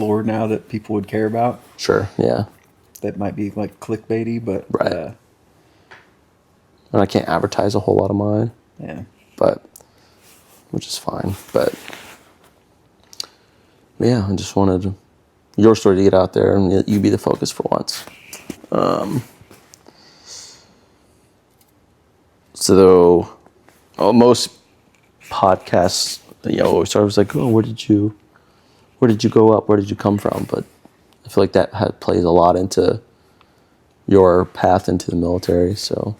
lore now that people would care about. Sure, yeah. That might be like clickbaity, but Right. And I can't advertise a whole lot of mine. Yeah. But, which is fine. But, yeah, I just wanted your story to get out there and you be the focus for once. So, most podcasts, always start with like, oh, where did you go up? Where did you come from? But I feel like that plays a lot into your path into the military. So,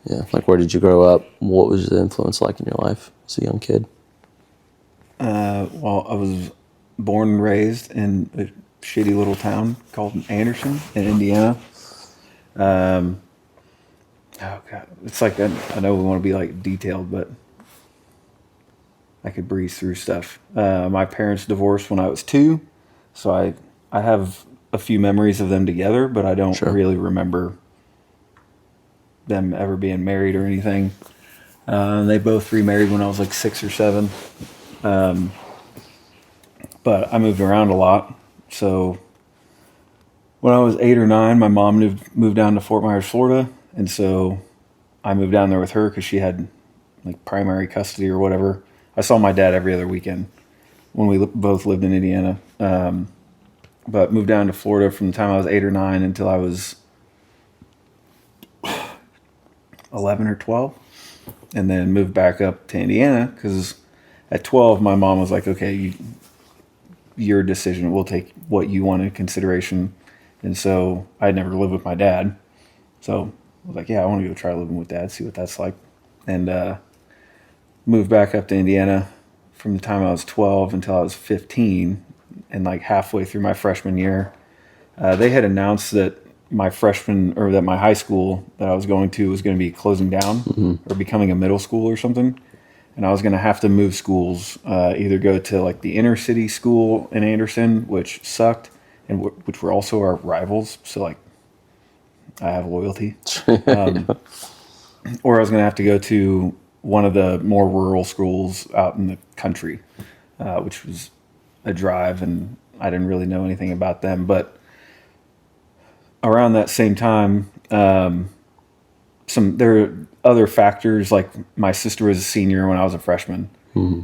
yeah, like where did you grow up? What was the influence like in your life as a young kid? Well, I was born and raised in a shitty little town called Anderson in Indiana. Oh God, it's like I know we want to be like detailed, but I could breeze through stuff. My parents divorced when I was 2, so I have a few memories of them together, but I don't really remember them ever being married or anything. They both remarried when I was like 6 or 7. But I moved around a lot. So when I was 8 or 9, my mom moved down to Fort Myers, Florida. And so I moved down there with her because she had like primary custody or whatever. I saw my dad every other weekend when we both lived in Indiana. But moved down to Florida from the time I was 8 or 9 until I was 11 or 12. And then moved back up to Indiana because at 12, my mom was like, okay, your decision. We'll take what you want into consideration. And so I'd never lived with my dad. So I was like, yeah, I want to go try living with dad, see what that's like. And moved back up to Indiana from the time I was 12 until I was 15. And like halfway through my freshman year, they had announced that my high school that I was going to was going to be closing down or becoming a middle school or something. And I was going to have to move schools, either go to like the inner city school in Anderson, which sucked, and which were also our rivals. So like, I have loyalty. Or I was going to have to go to one of the more rural schools out in the country, which was a drive, and I didn't really know anything about them. But around that same time, there are other factors, like my sister was a senior when I was a freshman.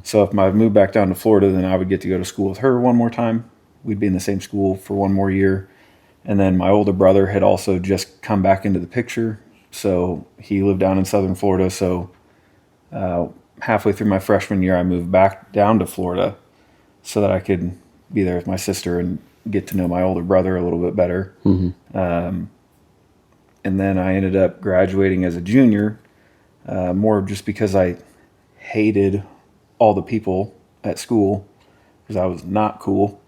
So if I moved back down to Florida, then I would get to go to school with her one more time. We'd be in the same school for one more year. And then my older brother had also just come back into the picture. So he lived down in southern Florida. So halfway through my freshman year, I moved back down to Florida so that I could be there with my sister and get to know my older brother a little bit better. And then I ended up graduating as a junior, more just because I hated all the people at school because I was not cool,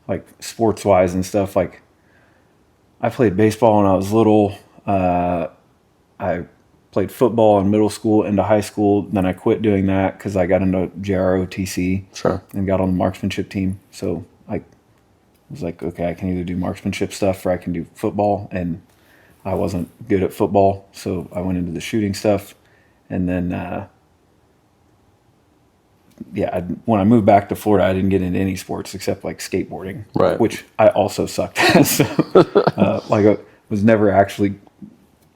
like sports-wise and stuff. Like I played baseball when I was little. I played football in middle school into high school. Then I quit doing that because I got into JROTC and got on the marksmanship team. So I was like, okay, I can either do marksmanship stuff or I can do football. And I wasn't good at football, so I went into the shooting stuff. And then, when I moved back to Florida, I didn't get into any sports except like skateboarding, which I also sucked at. So, I was never actually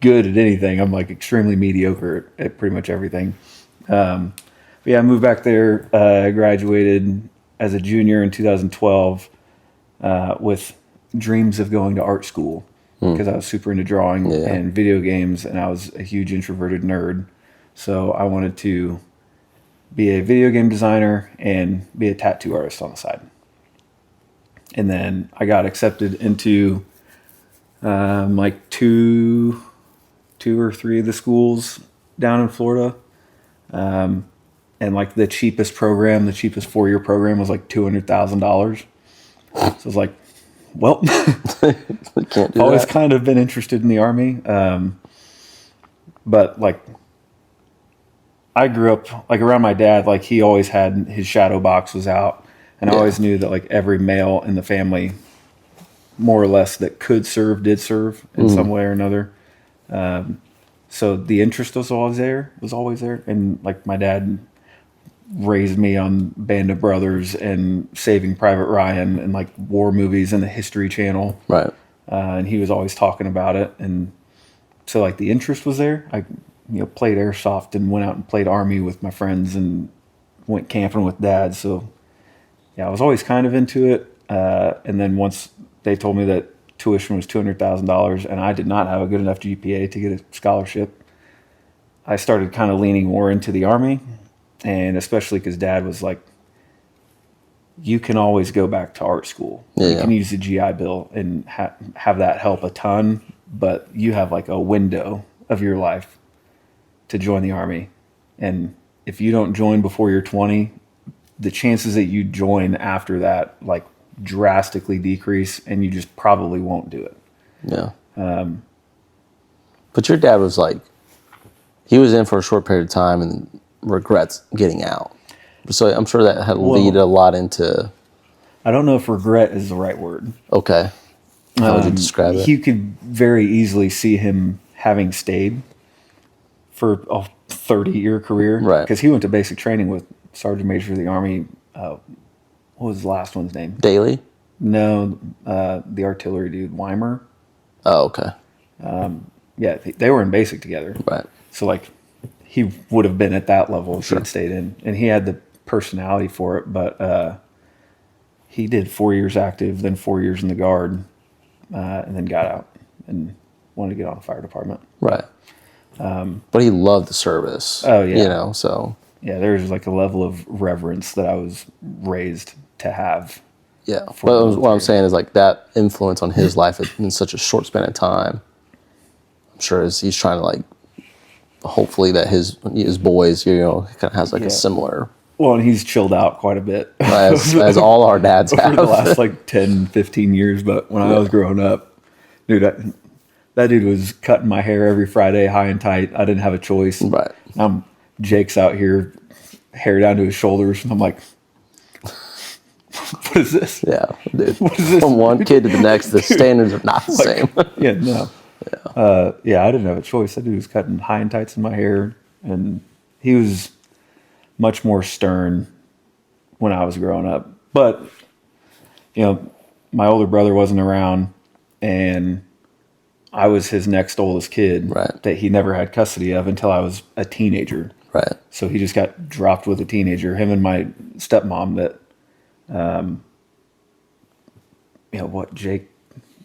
good at anything. I'm like extremely mediocre at pretty much everything. But yeah, I moved back there. I graduated as a junior in 2012 with dreams of going to art school because I was super into drawing and video games, and I was a huge introverted nerd. So I wanted to be a video game designer and be a tattoo artist on the side. And then I got accepted into like two or three of the schools down in Florida. And like the cheapest 4-year program was like $200,000. So I was like, well, can't do always that. kind of been interested in the Army. But like, I grew up like around my dad, like he always had his shadow box was out, and I always knew that like every male in the family, more or less, that could serve, did serve in some way or another. So the interest was always there. And like my dad raised me on Band of Brothers and Saving Private Ryan and like war movies and the History Channel. Right. And he was always talking about it. And so like the interest was there. I, played airsoft and went out and played Army with my friends and went camping with Dad. So yeah, I was always kind of into it. And then once they told me that tuition was $200,000 and I did not have a good enough GPA to get a scholarship, I started kind of leaning more into the Army. And especially because Dad was like, you can always go back to art school. Yeah. You can use the GI Bill and have that help a ton, but you have like a window of your life to join the Army. And if you don't join before you're 20, the chances that you join after that like drastically decrease, and you just probably won't do it. Yeah. But your dad was like, he was in for a short period of time and regrets getting out. So I'm sure that had lead a lot into... I don't know if regret is the right word. Okay. How would you describe it? You could very easily see him having stayed for a 30-year career. Right. Because he went to basic training with Sergeant Major of the Army. What was the last one's name? Daly? No, the artillery dude, Weimer. Oh, okay. Yeah, they were in basic together. Right. So, like, he would have been at that level if he had stayed in. And he had the personality for it, but he did 4 years active, then 4 years in the Guard, and then got out and wanted to get on the fire department. Right. But he loved the service. Oh, yeah. You know, so... Yeah, there's like a level of reverence that I was raised to have. Yeah. But what I'm saying is like that influence on his life in such a short span of time, I'm sure he's trying to like, hopefully that his boys, kind of has like a similar... Well, and he's chilled out quite a bit. As all our dads have. Over the last like 10, 15 years. But when I was growing up, dude, that dude was cutting my hair every Friday, high and tight. I didn't have a choice. Right. Jake's out here, hair down to his shoulders. And I'm like, what is this? Yeah, dude. What is this? From one kid to the next, the standards are not the same. Yeah, no. Yeah. I didn't have a choice. That dude was cutting high and tights in my hair. And he was much more stern when I was growing up. But, my older brother wasn't around, and I was his next oldest kid that he never had custody of until I was a teenager. Right. So he just got dropped with a teenager, him and my stepmom that,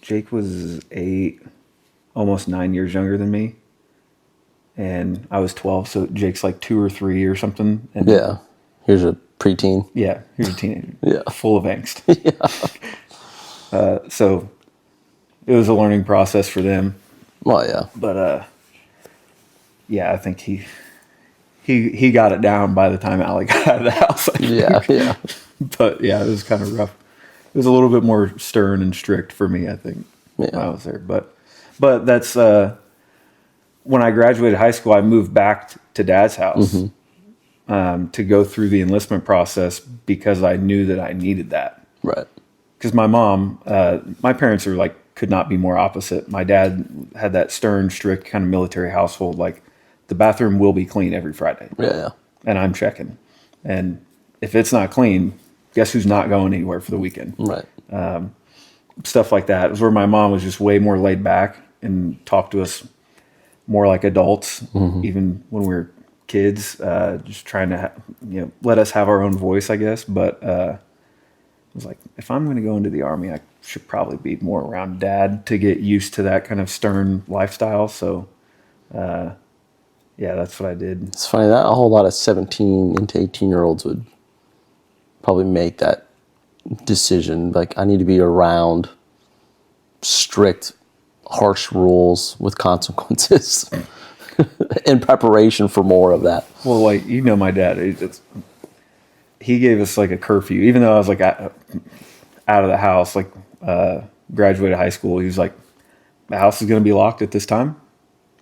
Jake was 8, almost 9 years younger than me. And I was 12, so Jake's like 2 or 3 or something. And yeah. Here's a preteen. Yeah, here's a teenager. Yeah. Full of angst. So it was a learning process for them. Well, yeah. But, I think he got it down by the time Allie got out of the house. Yeah. But, yeah, it was kind of rough. It was a little bit more stern and strict for me, I think, when I was there. But that's... when I graduated high school, I moved back to Dad's house to go through the enlistment process because I knew that I needed that. Right. Because my mom, my parents are like, could not be more opposite. My dad had that stern, strict kind of military household. Like, the bathroom will be clean every Friday. Yeah. And I'm checking. And if it's not clean, guess who's not going anywhere for the weekend? Right. Stuff like that. It was where my mom was just way more laid back and talked to us more like adults, even when we were kids, just trying to, let us have our own voice, I guess. But I was like, if I'm going to go into the Army, I should probably be more around Dad to get used to that kind of stern lifestyle. So, that's what I did. It's funny that a whole lot of 17 into 18-year-olds would probably make that decision. Like, I need to be around strict, harsh rules with consequences in preparation for more of that. Well, like, my dad, he gave us like a curfew, even though I was like out of the house, like graduated high school. He was like, the house is going to be locked at this time.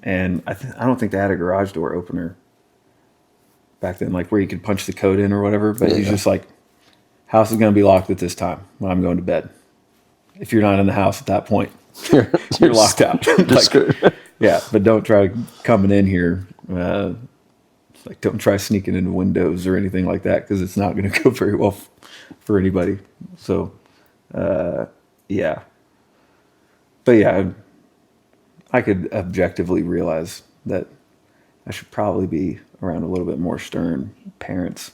And I don't think they had a garage door opener back then, like where you could punch the code in or whatever. But he's just like, house is going to be locked at this time when I'm going to bed. If you're not in the house at that point, you're locked out. But don't try coming in here Like, don't try sneaking into windows or anything like that because it's not going to go very well for anybody. So, yeah. But yeah, I could objectively realize that I should probably be around a little bit more stern parents.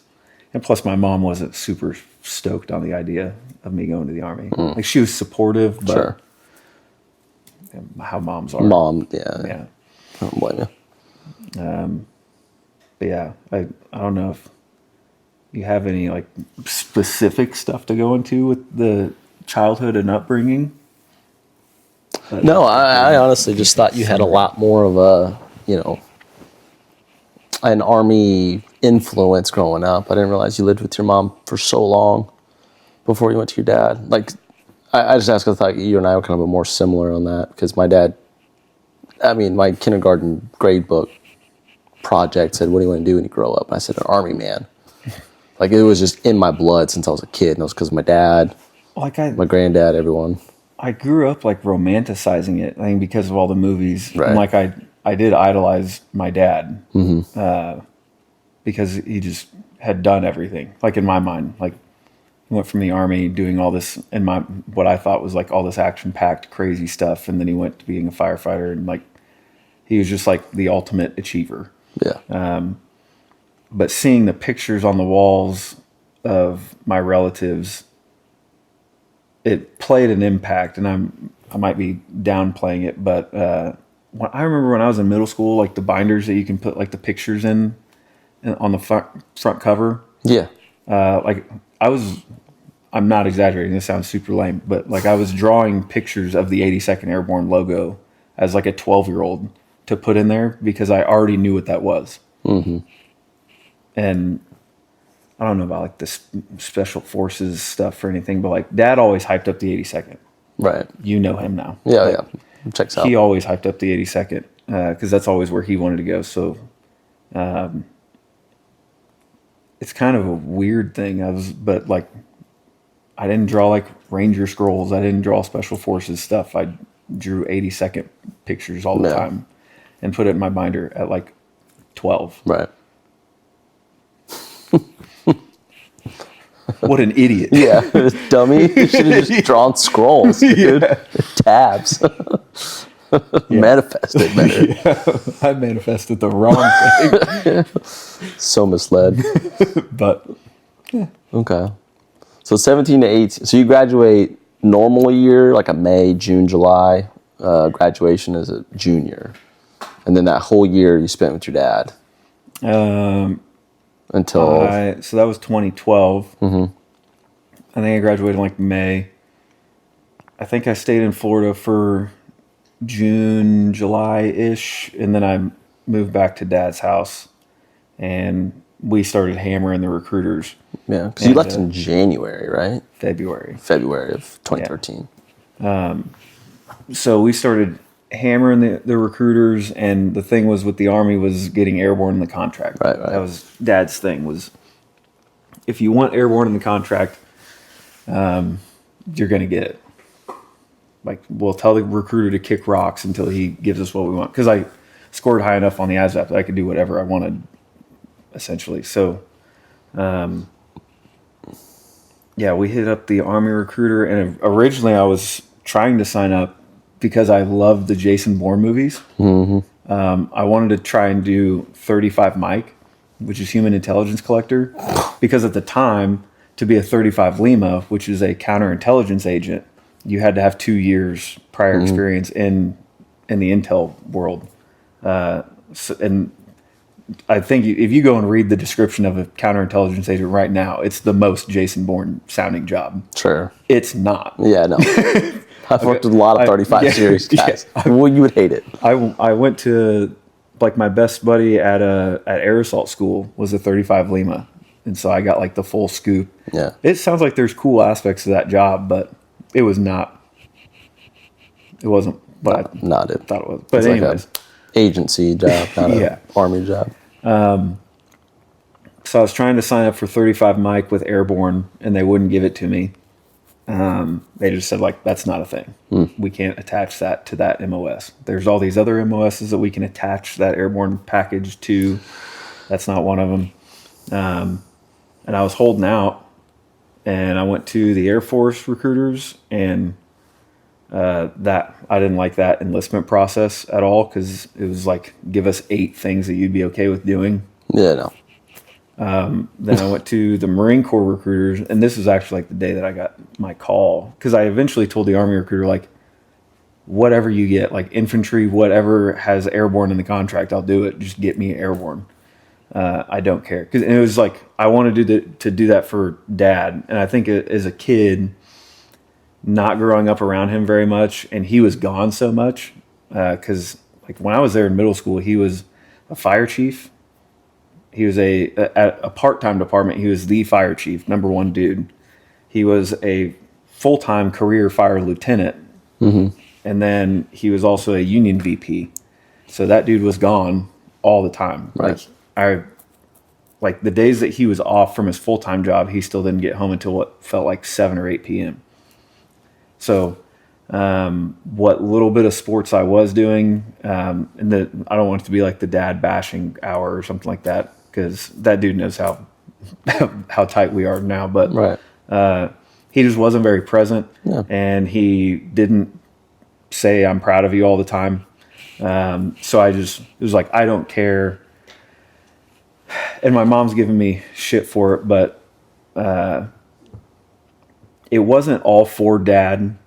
And plus, my mom wasn't super stoked on the idea of me going to the Army. Like, she was supportive, but Sure. how moms are. Mom, yeah. Yeah. I don't blame you. But yeah, I don't know if you have any like specific stuff to go into with the childhood and upbringing. But No, I honestly just thought you had a lot more of a, an Army influence growing up. I didn't realize you lived with your mom for so long before you went to your dad. Like, I just asked because I thought you and I were kind of more similar on that because my dad, my kindergarten grade book project said, what do you want to do when you grow up? And I said, an Army man. Like, it was just in my blood since I was a kid. And it was because of my dad, my granddad, everyone. I grew up like romanticizing it, I think, because of all the movies. Right. And like I did idolize my dad because he just had done everything. Like, in my mind, like, he went from the Army doing all this and what I thought was like all this action-packed crazy stuff, and then he went to being a firefighter, and like he was just like the ultimate achiever. Yeah. But seeing the pictures on the walls of my relatives, it played an impact, and I might be downplaying it, but I remember when I was in middle school, like the binders that you can put like the pictures in on the front cover. Yeah. Like I'm not exaggerating. This sounds super lame, but like I was drawing pictures of the 82nd Airborne logo as like a 12-year-old to put in there because I already knew what that was. Mm-hmm. And I don't know about like the special forces stuff or anything, but like Dad always hyped up the 82nd. Right. You know him now. Yeah, like, yeah. Checks out. He always hyped up the 82nd because that's always where he wanted to go. So it's kind of a weird thing. But like I didn't draw like Ranger scrolls. I didn't draw special forces stuff. I drew 82nd pictures all the time and put it in my binder at like 12. Right. What an idiot. Yeah, dummy. You should have just drawn scrolls, dude. Yeah. Tabs. Manifested better. Yeah, I manifested the wrong thing. So misled. But, yeah. Okay. So 17 to 18. So you graduate normal year, like a May, June, July. Graduation is a junior. And then that whole year you spent with your dad. Until so that was 2012. Mm-hmm. I think I graduated in like May. I think I stayed in Florida for June, July-ish, and then I moved back to Dad's house, and we started hammering the recruiters. Yeah, because you left in January, right? February of 2013. Yeah. So we started hammering the recruiters, and the thing was with the Army was getting airborne in the contract. Right. That was Dad's thing, was if you want airborne in the contract, you're going to get it. Like, we'll tell the recruiter to kick rocks until he gives us what we want. Because I scored high enough on the ASVAB that I could do whatever I wanted, essentially. So, yeah, we hit up the Army recruiter, and originally I was trying to sign up because I love the Jason Bourne movies. Mm-hmm. I wanted to try and do 35 Mike, which is Human Intelligence Collector, because at the time, to be a 35 Lima, which is a counterintelligence agent, you had to have 2 years prior experience in the intel world. And I think if you go and read the description of a counterintelligence agent right now, it's the most Jason Bourne sounding job. Sure. It's not. Yeah, no. I've worked with a lot of 35 series guys. Yeah. Well, you would hate it. I went to, like, my best buddy at Air Assault School was a 35 Lima. And so I got like the full scoop. Yeah. It sounds like there's cool aspects to that job, but it was not. It wasn't what I thought it was. But it's anyways. Like a agency job, not an Army job. So I was trying to sign up for 35 Mike with Airborne, and they wouldn't give it to me. They just said, like, that's not a thing. We can't attach that to that MOS. There's all these other MOSs that we can attach that Airborne package to. That's not one of them. And I was holding out, and I went to the Air Force recruiters, and that I didn't like that enlistment process at all, because it was like, give us 8 things that you'd be okay with doing. Yeah, no. Then I went to the Marine Corps recruiters, and this was actually like the day that I got my call, because I eventually told the Army recruiter, like, whatever you get, like infantry, whatever has airborne in the contract, I'll do it. Just get me airborne. I don't care. Because it was like, I wanted to do that for Dad. And I think as a kid, not growing up around him very much, and he was gone so much, because like when I was there in middle school, he was a fire chief. He was at a part-time department. He was the fire chief, number 1 dude. He was a full-time career fire lieutenant. Mm-hmm. And then he was also a union VP. So that dude was gone all the time. Right. Like the days that he was off from his full-time job, he still didn't get home until what felt like 7 or 8 p.m. So what little bit of sports I was doing, and I don't want it to be like the dad bashing hour or something like that, because that dude knows how tight we are now. But right. He just wasn't very present, Yeah. and he didn't say I'm proud of you all the time. So it was like, I don't care. And my mom's giving me shit for it, but it wasn't all for Dad,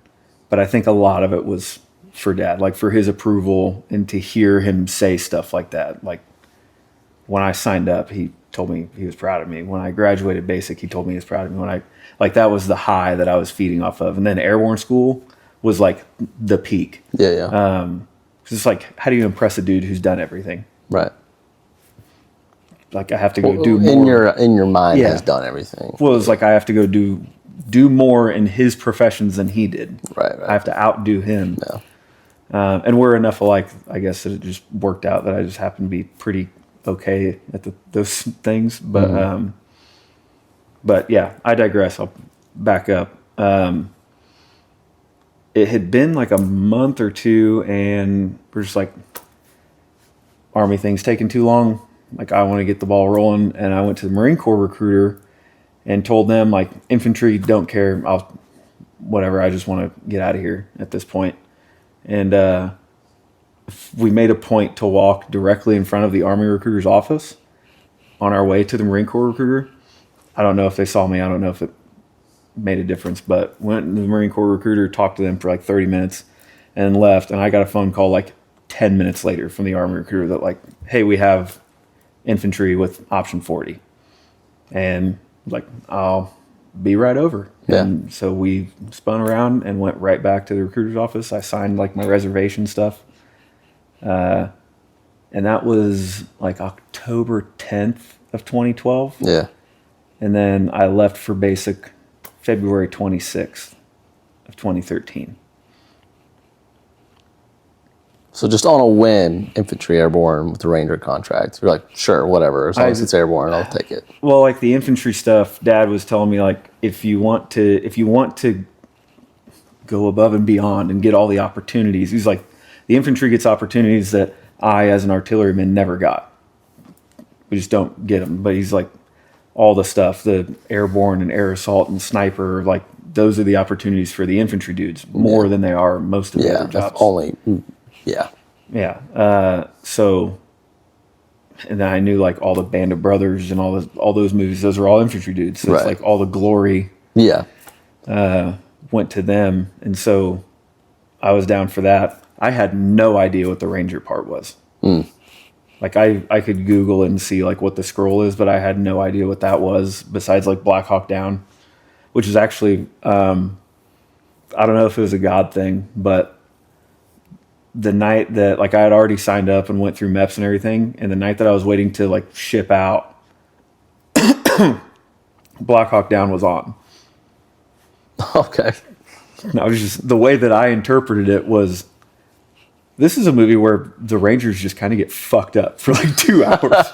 but I think a lot of it was for Dad, like for his approval, and to hear him say stuff like that. Like when I signed up, he told me he was proud of me. When I graduated basic, he told me he was proud of me. That was the high that I was feeding off of. And then airborne school was like the peak. Yeah. 'Cause it's like, how do you impress a dude who's done everything? Right. Like I have to go do more. In your mind, has done everything. Well, it's like I have to go do more in his professions than he did. Right. I have to outdo him. Yeah. And we're enough alike, I guess, that it just worked out that I just happened to be pretty okay at those things. But but yeah, I digress. I'll back up. It had been like a month or 2, and we're just like, Army thing's taking too long. Like, I want to get the ball rolling. And I went to the Marine Corps recruiter and told them, like, infantry, don't care. Whatever. I just want to get out of here at this point. And we made a point to walk directly in front of the Army recruiter's office on our way to the Marine Corps recruiter. I don't know if they saw me. I don't know if it made a difference, but went to the Marine Corps recruiter, talked to them for like 30 minutes and left. And I got a phone call like 10 minutes later from the Army recruiter that like, hey, we have infantry with option 40. And like, I'll be right over. Yeah. And so we spun around and went right back to the recruiter's office. I signed like my reservation stuff. And that was like October 10th of 2012. Yeah. And then I left for basic February 26th of 2013. So just on a whim, infantry airborne with the Ranger contract. You're like, sure, whatever. As long as it's airborne, I'll take it. Well, like the infantry stuff, Dad was telling me like, if you want to go above and beyond and get all the opportunities, he's like, the infantry gets opportunities that I, as an artilleryman, never got. We just don't get them. But he's like, all the stuff, the airborne and air assault and sniper, like those are the opportunities for the infantry dudes more than they are most of the other jobs. So, and then I knew like all the Band of Brothers and all those movies. Those are all infantry dudes. So it's like all the glory. Yeah. Went to them, and so I was down for that. I had no idea what the Ranger part was. Like I could Google it and see like what the scroll is, but I had no idea what that was besides like Black Hawk Down, which is actually, I don't know if it was a God thing, but the night that like I had already signed up and went through MEPS and everything, and the night that I was waiting to like ship out, Black Hawk Down was on. Okay. And I was just, the way that I interpreted it was, this is a movie where the Rangers just kind of get fucked up for like 2 hours.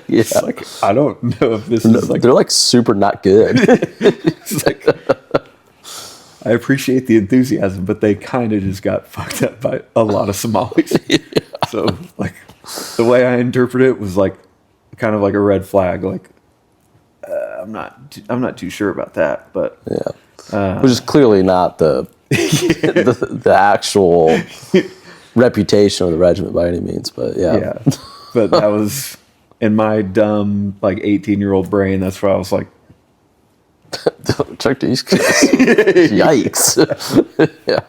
Yeah. It's like, I don't know if this is like... They're like super not good. It's like, I appreciate the enthusiasm, but they kind of just got fucked up by a lot of Somalis. Yeah. So like the way I interpret it was like, kind of like a red flag. Like, I'm not too sure about that, but which is clearly not the the actual reputation of the regiment by any means. But but that was in my dumb like 18-year-old brain. That's why I was like, check these guys. Yikes. Yeah.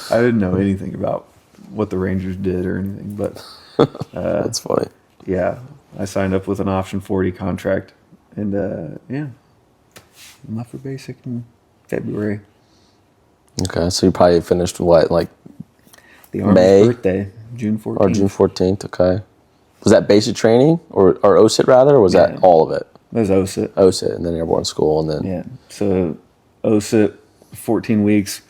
I didn't know anything about what the Rangers did or anything, but that's funny. Yeah, I signed up with an option 40 contract, and I left for basic in February. Okay, so you probably finished what, like the Army's May? Birthday, June 14th. Or June 14th, okay. Was that basic training, or OSIT rather, or was that all of it? It was OSIT. OSIT, and then airborne school, and then... Yeah, so OSIT, 14 weeks,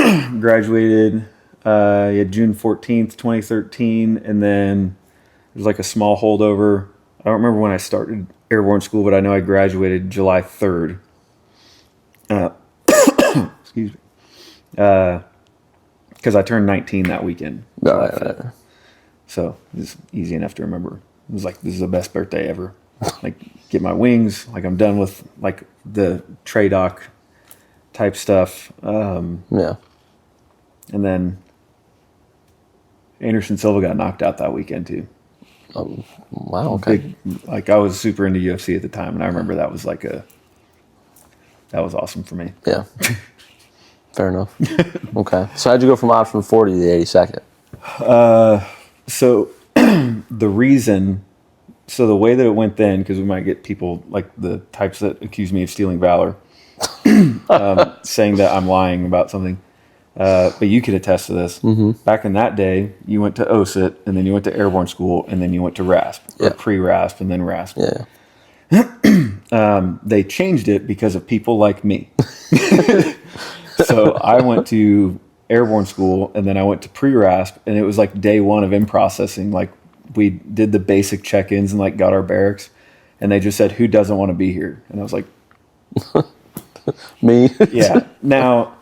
graduated June 14th, 2013, and then there's like a small holdover. I don't remember when I started airborne school, but I know I graduated July 3rd. Excuse me. Because I turned 19 that weekend. Right. So it's easy enough to remember. It was like, this is the best birthday ever. Like, get my wings. Like, I'm done with like the TRADOC type stuff. Yeah. And then Anderson Silva got knocked out that weekend too. Wow. Okay. I was super into UFC at the time, and I remember that was awesome for me. Yeah. Fair enough. Okay. So how'd you go from option 40 to the 82nd? So the way that it went then, because we might get people like the types that accuse me of stealing valor, saying that I'm lying about something. But you could attest to this. Mm-hmm. Back in that day, you went to OSIT, and then you went to airborne school, and then you went to RASP, or pre-RASP, and then RASP. Yeah. They changed it because of people like me. So I went to airborne school, and then I went to pre-RASP, and it was like day one of in-processing. Like, we did the basic check-ins and like got our barracks, and they just said, "Who doesn't want to be here?" And I was like, "Me." Yeah. Now,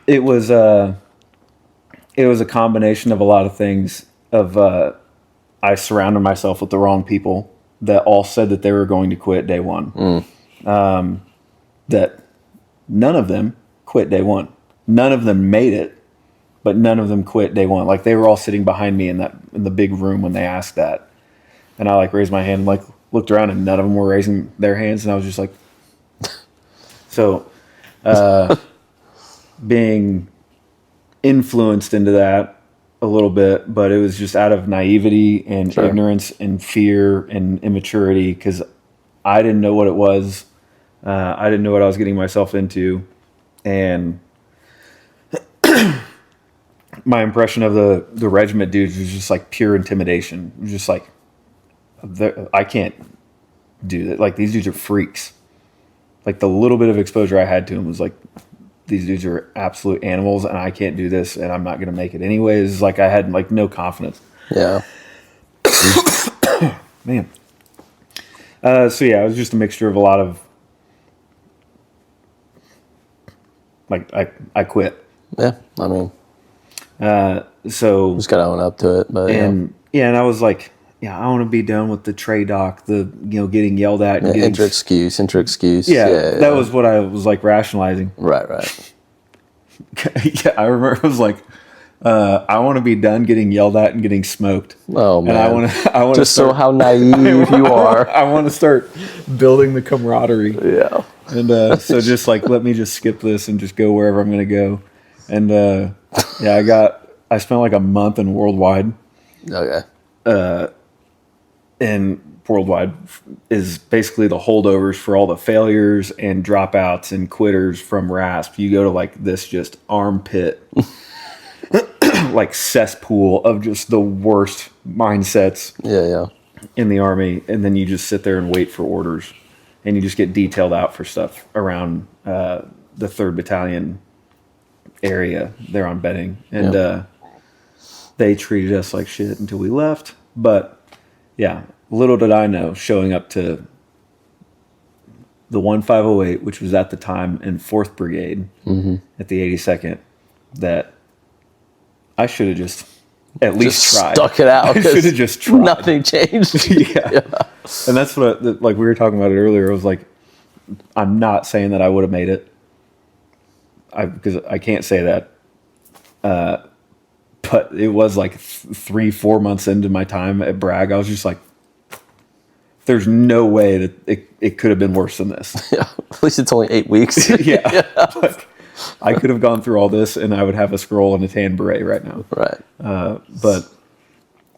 it was a combination of a lot of things. I surrounded myself with the wrong people that all said that they were going to quit day one. That none of them quit day one. None of them made it, but none of them quit day one. Like, they were all sitting behind me in the big room when they asked that, and I like raised my hand, like looked around, and none of them were raising their hands, and I was just like, so. Being influenced into that a little bit, but it was just out of naivety and ignorance and fear and immaturity, because I didn't know what it was. I didn't know what I was getting myself into, and my impression of the regiment dudes was just like pure intimidation. It was just like, I can't do that. Like, these dudes are freaks. Like, the little bit of exposure I had to them was like, these dudes are absolute animals, and I can't do this, and I'm not going to make it anyways. Like, I had like no confidence. Yeah. Man. So yeah, it was just a mixture of a lot of like, I quit. Yeah. I mean, so just got to own up to it. But and I was like, I want to be done with the TRADOC, getting yelled at. And enter excuse. Yeah, that was what I was like rationalizing. Right. Yeah, I remember I was like, I want to be done getting yelled at and getting smoked. Oh man, and I want just so how naive you are. I want to start building the camaraderie. Yeah, and so just like, let me just skip this and just go wherever I'm going to go. And I spent like a month in Worldwide. Okay. And Worldwide is basically the holdovers for all the failures and dropouts and quitters from RASP. You go to like this just armpit, like cesspool of just the worst mindsets in the Army. And then you just sit there and wait for orders, and you just get detailed out for stuff around the 3rd Battalion area there on Benning. And they treated us like shit until we left. But yeah, little did I know, showing up to the 1508, which was at the time in 4th Brigade at the 82nd, that I should have just at least tried. Stuck it out. I should have just tried. Nothing changed. Yeah. And that's what, like we were talking about it earlier. I was like, I'm not saying that I would have made it. Because I can't say that. But it was like 3-4 months into my time at Bragg. I was just like, there's no way that it could have been worse than this. Yeah. At least it's only 8 weeks. Yeah. Like, I could have gone through all this and I would have a scroll and a tan beret right now. Right.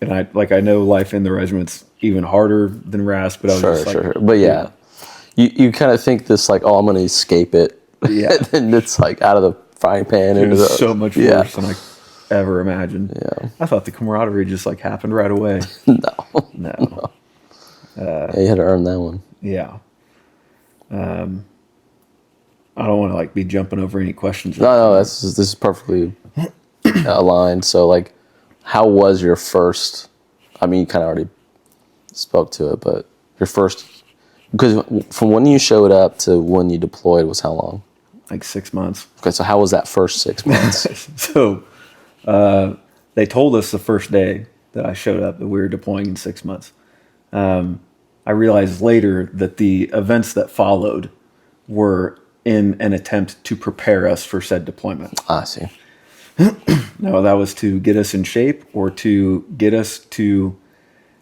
And I know life in the regiment's even harder than RAS, but I was just like, sure. But yeah. You kind of think this like, oh, I'm going to escape it. Yeah. And then it's like out of the frying pan. It was so much worse than I ever imagined. Yeah. I thought the camaraderie just like happened right away. No. Yeah, you had to earn that one. Yeah. I don't want to like be jumping over any questions. No, this is perfectly aligned. So like, how was your first, I mean, you kind of already spoke to it, but your first, because from when you showed up to when you deployed was how long? Like 6 months. Okay, so how was that first 6 months? So they told us the first day that I showed up that we were deploying in 6 months. I realized later that the events that followed were in an attempt to prepare us for said deployment. I see. No, that was to get us in shape or to get us to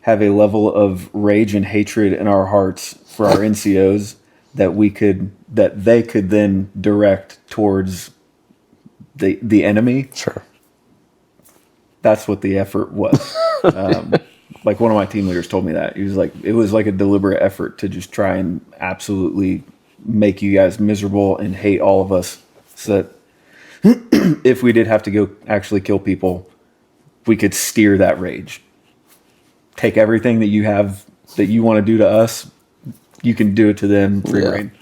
have a level of rage and hatred in our hearts for our NCOs that they could then direct towards the enemy. Sure. That's what the effort was. Like one of my team leaders told me that. He was like, it was like a deliberate effort to just try and absolutely make you guys miserable and hate all of us, so that if we did have to go actually kill people, we could steer that rage. Take everything that you have that you want to do to us, you can do it to them, free reign.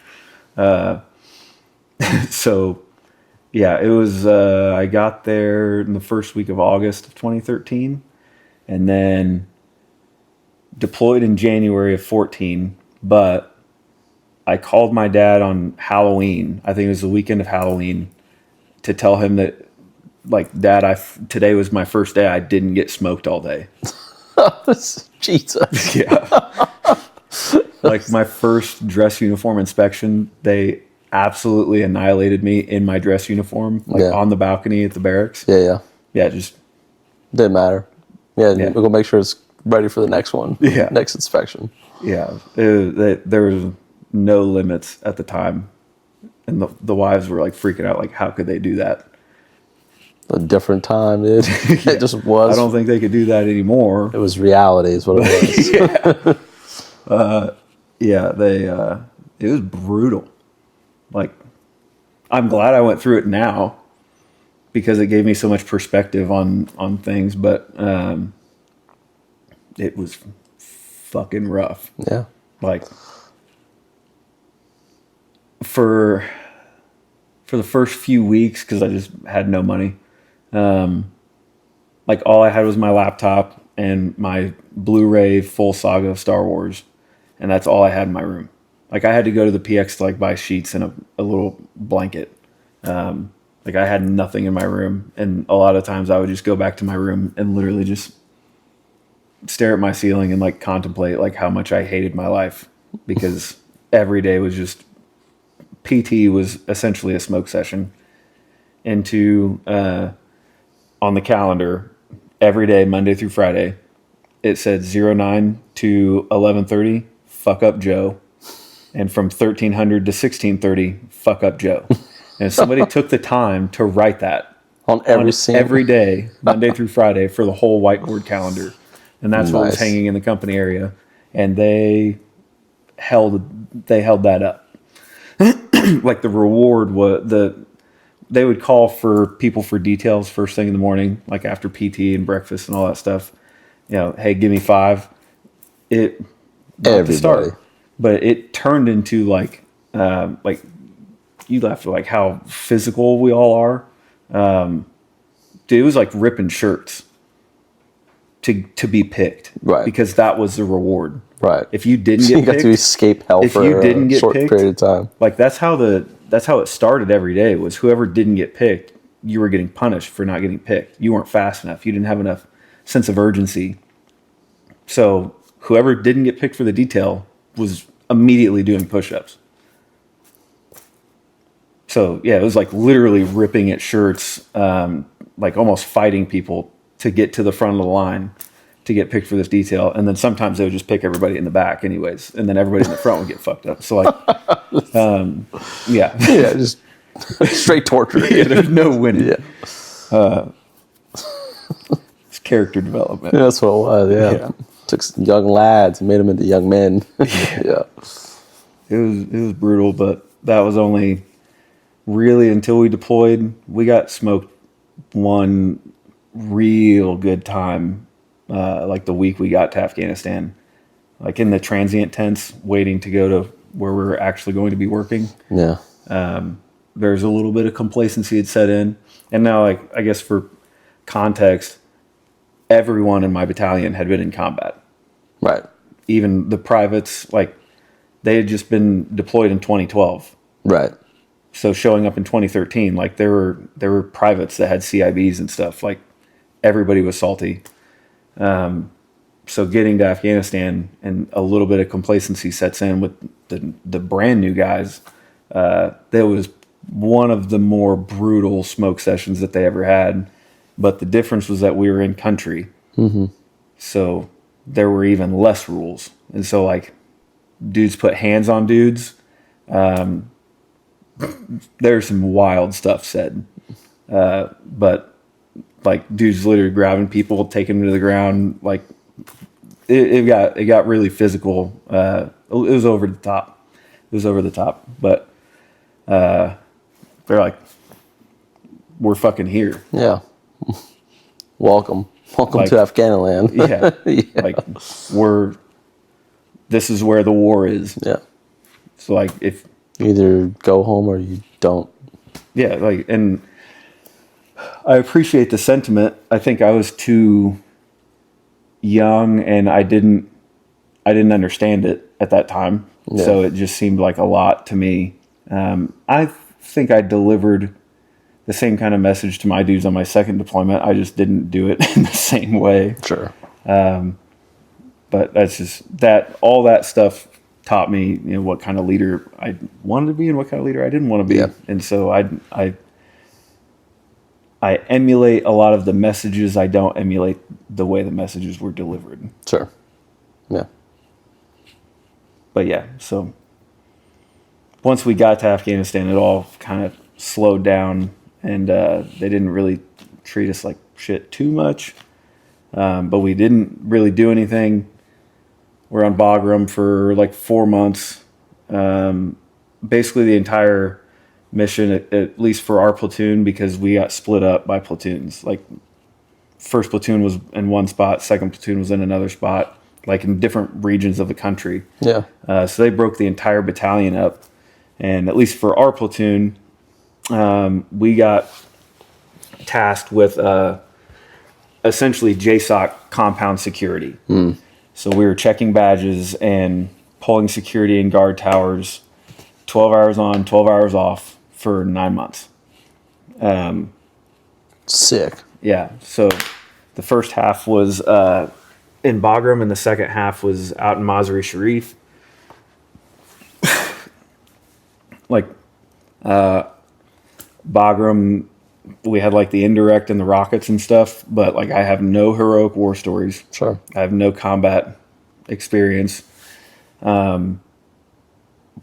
So yeah, it was, I got there in the first week of August of 2013 and then deployed in January of 14, but I called my dad on Halloween. I think it was the weekend of Halloween, to tell him that, like, Dad, today was my first day. I didn't get smoked all day. Jesus. Yeah. Like my first dress uniform inspection, they absolutely annihilated me in my dress uniform, like on the balcony at the barracks. Yeah. Yeah, just didn't matter. Yeah, we're gonna make sure it's ready for the next one. Yeah. Next inspection. Yeah. There was no limits at the time. And the wives were like freaking out, like, how could they do that? A different time, dude. It just was. I don't think they could do that anymore. It was reality, is what it was. It was brutal. Like, I'm glad I went through it now because it gave me so much perspective on things, but it was fucking rough. Yeah. Like, for the first few weeks, because I just had no money, like all I had was my laptop and my Blu-ray full saga of Star Wars, and that's all I had in my room. Like I had to go to the PX to like buy sheets and a little blanket. Like I had nothing in my room, and a lot of times I would just go back to my room and literally just stare at my ceiling and like contemplate like how much I hated my life, because every day was just, PT was essentially a smoke session. Into on the calendar every day, Monday through Friday, it said 09 to 11:30, fuck up Joe, and from 1300 to 1630, fuck up Joe. And somebody took the time to write that on every day, Monday through Friday, for the whole whiteboard calendar, and that's what was hanging in the company area, and they held that up. Like the reward was they would call for people for details first thing in the morning, like after PT and breakfast and all that stuff. You know, hey, give me 5. It got to start, but it turned into like you laughed at like how physical we all are. Dude, it was like ripping shirts to be picked, right? Because that was the reward. Right. If you didn't get picked, you got to escape hell for a short period of time. Like that's how it started every day, was whoever didn't get picked, you were getting punished for not getting picked. You weren't fast enough. You didn't have enough sense of urgency. So whoever didn't get picked for the detail was immediately doing push-ups. So yeah, it was like literally ripping at shirts, like almost fighting people to get to the front of the line to get picked for this detail. And then sometimes they would just pick everybody in the back anyways. And then everybody in the front would get fucked up. So like, yeah. Yeah, just straight torture. Yeah, there's no winning. Yeah. It's character development. Yeah, that's what it was, yeah. Took some young lads and made them into young men. Yeah. It was brutal, but that was only really until we deployed. We got smoked one real good time, like the week we got to Afghanistan, like in the transient tents, waiting to go to where we're actually going to be working. Yeah. There's a little bit of complacency had set in, and now, like, I guess for context, everyone in my battalion had been in combat. Right. Even the privates, like, they had just been deployed in 2012. Right. So showing up in 2013, like there were privates that had CIBs and stuff. Like everybody was salty. So getting to Afghanistan and a little bit of complacency sets in with the brand new guys. That was one of the more brutal smoke sessions that they ever had. But the difference was that we were in country. Mm-hmm. So there were even less rules. And so like dudes put hands on dudes. There's some wild stuff said. But like dudes literally grabbing people, taking them to the ground. Like it got really physical. It was over the top. But they're like, we're fucking here. Yeah. Welcome like, to Afghanistan. Yeah. Yeah. Like this is where the war is. Yeah. So like if you either go home or you don't. Yeah, like, and I appreciate the sentiment. I think I was too young and I didn't understand it at that time. Yeah. So it just seemed like a lot to me. I think I delivered the same kind of message to my dudes on my second deployment. I just didn't do it in the same way. Sure. But that's just all that stuff taught me, what kind of leader I wanted to be and what kind of leader I didn't want to be. Yeah. And so I emulate a lot of the messages. I don't emulate the way the messages were delivered. Sure. Yeah. But yeah, so once we got to Afghanistan, it all kind of slowed down, and they didn't really treat us like shit too much. But we didn't really do anything. We're on Bagram for like 4 months. Basically the entire mission, at least for our platoon, because we got split up by platoons. Like first platoon was in one spot, second platoon was in another spot, like in different regions of the country. Yeah. So they broke the entire battalion up. And at least for our platoon, we got tasked with essentially JSOC compound security. Mm. So we were checking badges and pulling security in guard towers, 12 hours on, 12 hours off for 9 months. Sick. Yeah. So the first half was in Bagram and the second half was out in Mazar-e Sharif. Like Bagram, we had like the indirect and the rockets and stuff, but like I have no heroic war stories. Sure. I have no combat experience. Because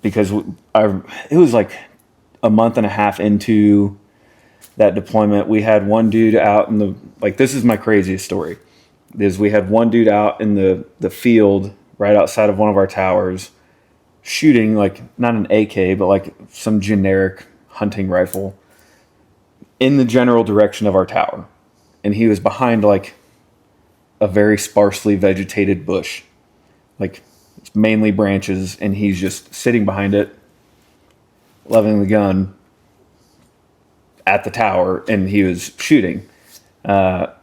it was like a month and a half into that deployment. We had one dude out in this is my craziest story, is we had one dude out in the field right outside of one of our towers shooting, like not an AK, but like some generic hunting rifle in the general direction of our tower. And he was behind like a very sparsely vegetated bush, like it's mainly branches, and he's just sitting behind it, leveling the gun at the tower, and he was shooting. Not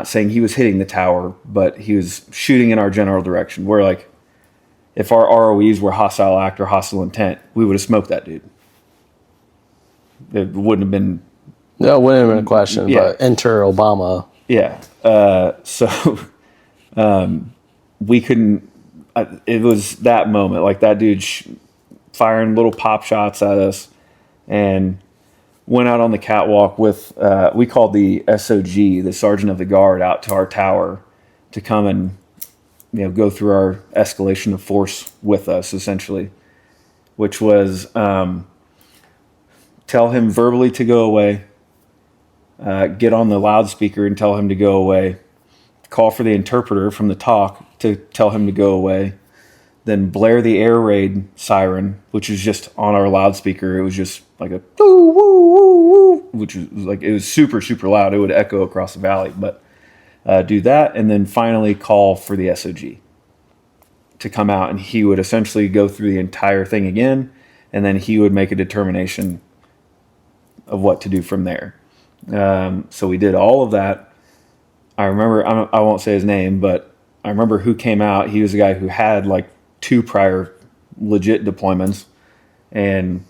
saying he was hitting the tower, but he was shooting in our general direction. Where like, if our ROEs were hostile act or hostile intent, we would have smoked that dude. It wouldn't have been. No, it wouldn't have been a question. Yeah. But enter Obama. Yeah. So we couldn't. It was that moment, like that dude firing little pop shots at us, and went out on the catwalk with. We called the SOG, the Sergeant of the Guard, out to our tower to come and go through our escalation of force with us, essentially, which was tell him verbally to go away, get on the loudspeaker and tell him to go away, call for the interpreter from the talk to tell him to go away, then blare the air raid siren, which is just on our loudspeaker. It was just like a woo, woo, woo, woo, which was like, it was super, super loud. It would echo across the valley, but do that. And then finally call for the SOG to come out, and he would essentially go through the entire thing again. And then he would make a determination of what to do from there. So we did all of that. I remember, I won't say his name, but I remember who came out. He was a guy who had like 2 prior legit deployments, and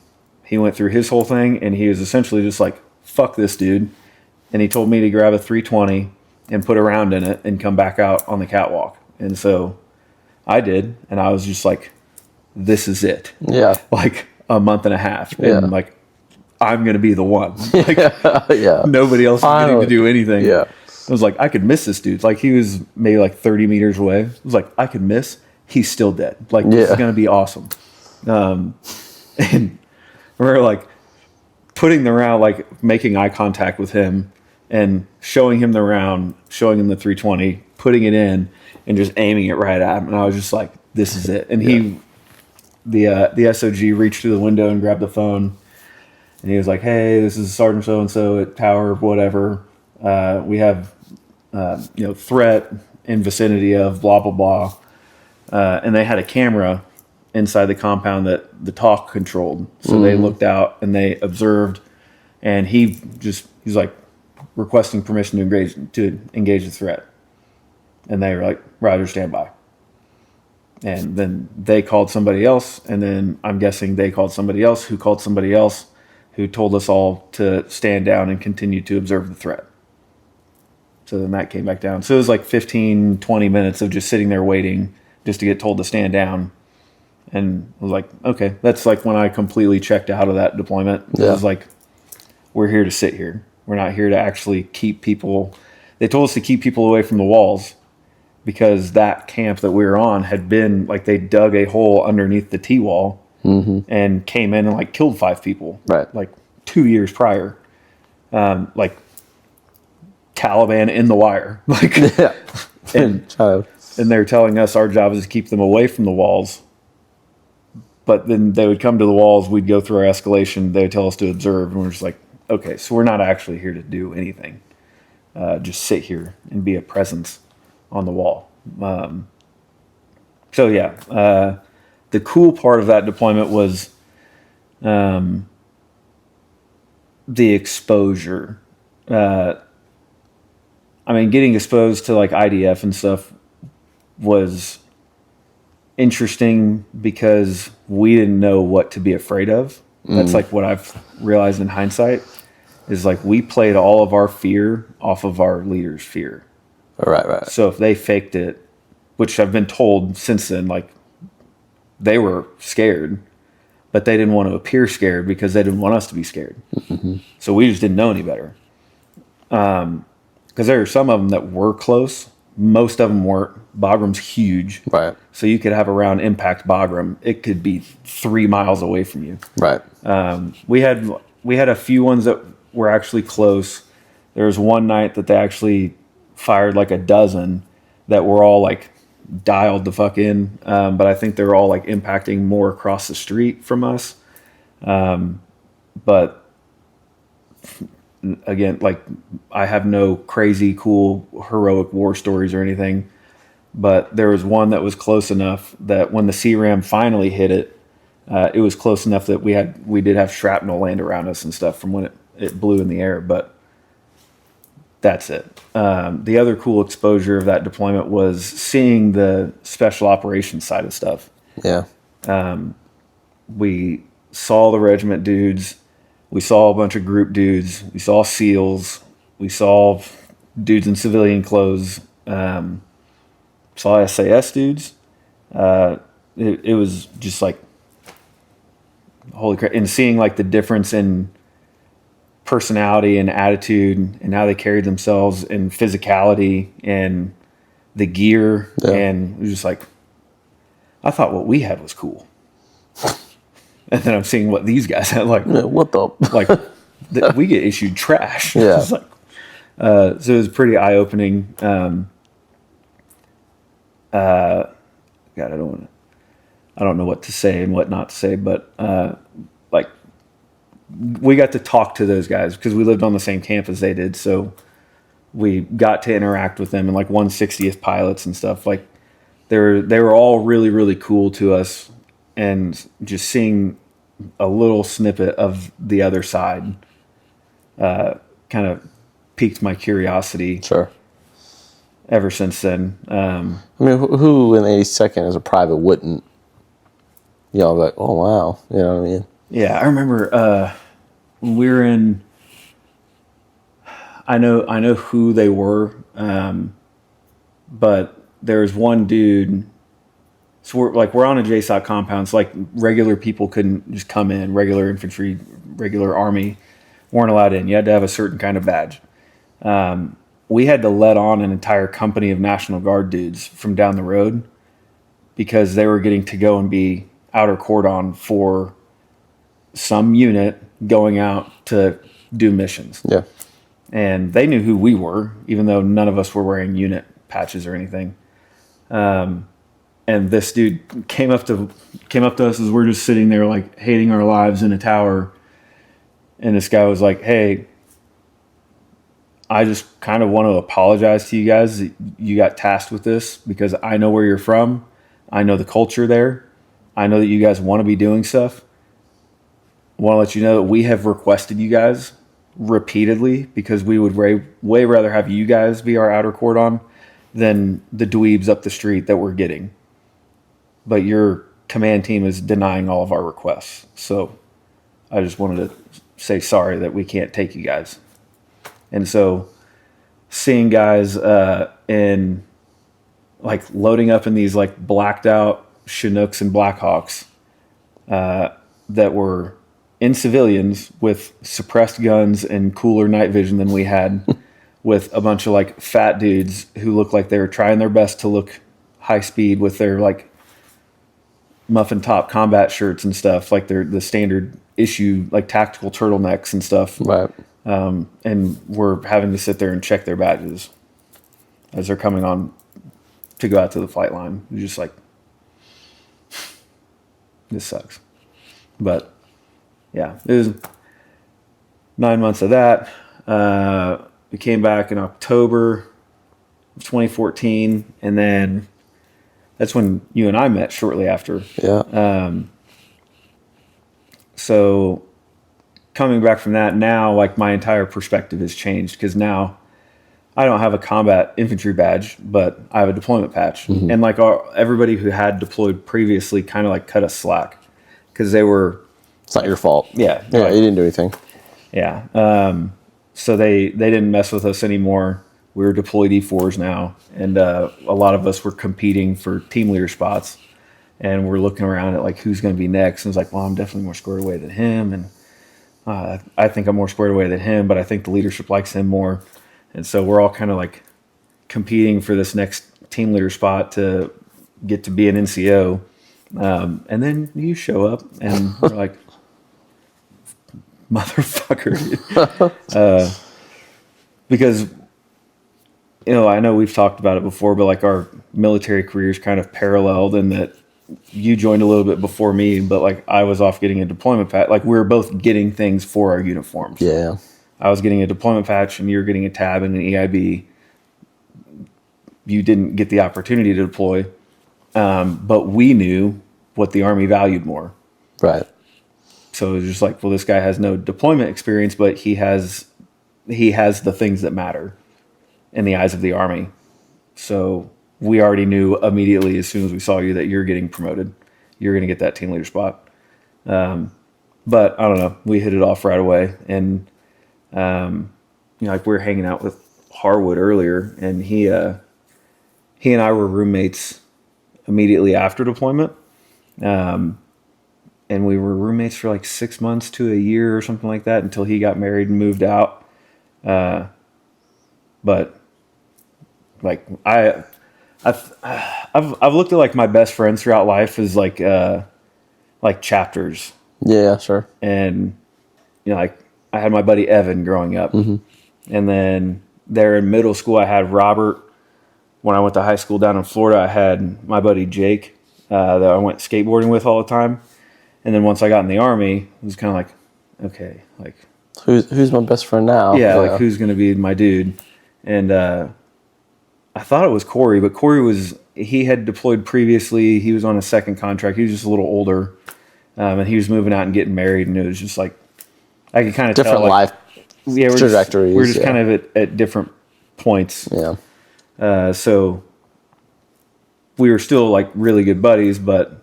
he went through his whole thing, and he was essentially just like, fuck this dude. And he told me to grab a 320 and put a round in it and come back out on the catwalk. And so I did, and I was just like, this is it. Yeah. Like a month and a half. Yeah. And like, I'm going to be the one. Like, yeah. Nobody else is getting to do anything. Yeah. I was like, I could miss this dude. Like, he was maybe like 30 meters away. I was like, I could miss. He's still dead. Like, this is going to be awesome. And we're like putting the round, like making eye contact with him and showing him the round, showing him the 320, putting it in and just aiming it right at him. And I was just like, this is it. And the SOG reached through the window and grabbed the phone. And he was like, hey, this is Sergeant so-and-so at Tower, whatever. We have, threat in vicinity of blah, blah, blah. And they had a camera inside the compound that the talk controlled. So they looked out and they observed. And he's like requesting permission to engage the threat. And they were like, Roger, stand by. And then they called somebody else. And then I'm guessing they called somebody else who called somebody else, who told us all to stand down and continue to observe the threat. So then that came back down. So it was like 15, 20 minutes of just sitting there waiting just to get told to stand down. And I was like, okay, that's like when I completely checked out of that deployment. Yeah. It was like, we're here to sit here. We're not here to actually keep people. They told us to keep people away from the walls because that camp that we were on had been like, they dug a hole underneath the T-wall. And came in and like killed 5 people, right? Like 2 years prior, like Taliban in the wire, like yeah. and they're telling us our job is to keep them away from the walls. But then they would come to the walls, we'd go through our escalation, they would tell us to observe, and we're just like, okay, so we're not actually here to do anything, just sit here and be a presence on the wall. So yeah. The cool part of that deployment was the exposure. I mean, getting exposed to like IDF and stuff was interesting because we didn't know what to be afraid of. That's like what I've realized in hindsight is like we played all of our fear off of our leaders' fear. Right. So if they faked it, which I've been told since then, like, they were scared, but they didn't want to appear scared because they didn't want us to be scared. So we just didn't know any better. Because there are some of them that were close. Most of them weren't. Bagram's huge. Right. So you could have a round impact Bagram. It could be 3 miles away from you. Right. We had a few ones that were actually close. There was one night that they actually fired like a dozen that were all like dialed the fuck in, but I think they were all like impacting more across the street from us. But again, like I have no crazy cool heroic war stories or anything, but there was one that was close enough that when the CRAM finally hit it, it was close enough that we did have shrapnel land around us and stuff from when it blew in the air, but that's it. The other cool exposure of that deployment was seeing the special operations side of stuff. Yeah. We saw the regiment dudes. We saw a bunch of group dudes. We saw SEALs. We saw dudes in civilian clothes, saw SAS dudes. It was just like, holy crap. And seeing like the difference in personality and attitude and how they carried themselves and physicality and the gear. Yeah. And it was just like, I thought what we had was cool. And then I'm seeing what these guys had. Like, what the? Like, we get issued trash. Yeah. It's like, so it was pretty eye-opening. God, I don't know what to say and what not to say, but like, we got to talk to those guys because we lived on the same camp as they did. So we got to interact with them, and like 160th pilots and stuff. Like, they were all really, really cool to us, and just seeing a little snippet of the other side kind of piqued my curiosity. Sure. Ever since then. I mean, who in the 82nd as a private wouldn't, like, oh, wow. You know what I mean? Yeah, I remember when we were in, I know who they were, but there was one dude, so we're on a JSOC compound, so like regular people couldn't just come in, regular infantry, regular army weren't allowed in. You had to have a certain kind of badge. We had to let on an entire company of National Guard dudes from down the road because they were getting to go and be outer cordon for some unit going out to do missions. Yeah. And they knew who we were, even though none of us were wearing unit patches or anything. And this dude came up to us as we're just sitting there like hating our lives in a tower. And this guy was like, hey, I just kind of want to apologize to you guys that you got tasked with this because I know where you're from. I know the culture there. I know that you guys want to be doing stuff. I want to let you know that we have requested you guys repeatedly because we would way rather have you guys be our outer cordon than the dweebs up the street that we're getting. But your command team is denying all of our requests. So I just wanted to say sorry that we can't take you guys. And so seeing guys in like loading up in these like blacked out Chinooks and Blackhawks that were in civilians with suppressed guns and cooler night vision than we had with a bunch of like fat dudes who looked like they were trying their best to look high speed with their like muffin top combat shirts and stuff, like they're the standard issue, like tactical turtlenecks and stuff. Right. And we're having to sit there and check their badges as they're coming on to go out to the flight line. You're just like, this sucks. But yeah, it was 9 months of that. We came back in October of 2014, and then that's when you and I met shortly after. Yeah. So coming back from that now, like my entire perspective has changed because now I don't have a combat infantry badge, but I have a deployment patch. Mm-hmm. And like everybody who had deployed previously kind of like cut us slack because they were... It's not your fault. Yeah. Yeah, like, you didn't do anything. Yeah. So they didn't mess with us anymore. We were deployed E4s now. And a lot of us were competing for team leader spots. And we're looking around at like who's going to be next. And it's like, well, I'm definitely more squared away than him. And I think I'm more squared away than him, but I think the leadership likes him more. And so we're all kind of like competing for this next team leader spot to get to be an NCO. And then you show up and we're like, motherfucker. Because, I know we've talked about it before, but like our military careers kind of paralleled in that you joined a little bit before me, but like I was off getting a deployment patch. Like we were both getting things for our uniforms. Yeah. I was getting a deployment patch and you were getting a tab and an EIB. You didn't get the opportunity to deploy, but we knew what the Army valued more. Right. So it was just like, well, this guy has no deployment experience, but he has the things that matter in the eyes of the Army. So we already knew immediately as soon as we saw you that you're getting promoted. You're going to get that team leader spot. But I don't know. We hit it off right away. And, like we're hanging out with a Harwood earlier, and he and I were roommates immediately after deployment. And we were roommates for like 6 months to a year or something like that until he got married and moved out. But like I've looked at like my best friends throughout life as like chapters. Yeah, sure. And like I had my buddy Evan growing up, and then there in middle school I had Robert. When I went to high school down in Florida, I had my buddy Jake that I went skateboarding with all the time. And then once I got in the Army, it was kind of like, okay, like who's my best friend now? Yeah, like who's going to be my dude? And I thought it was Corey, but he had deployed previously. He was on a second contract. He was just a little older, and he was moving out and getting married. And it was just like I could kind of different tell, life trajectories. We're just kind of at different points. Yeah. So we were still like really good buddies, but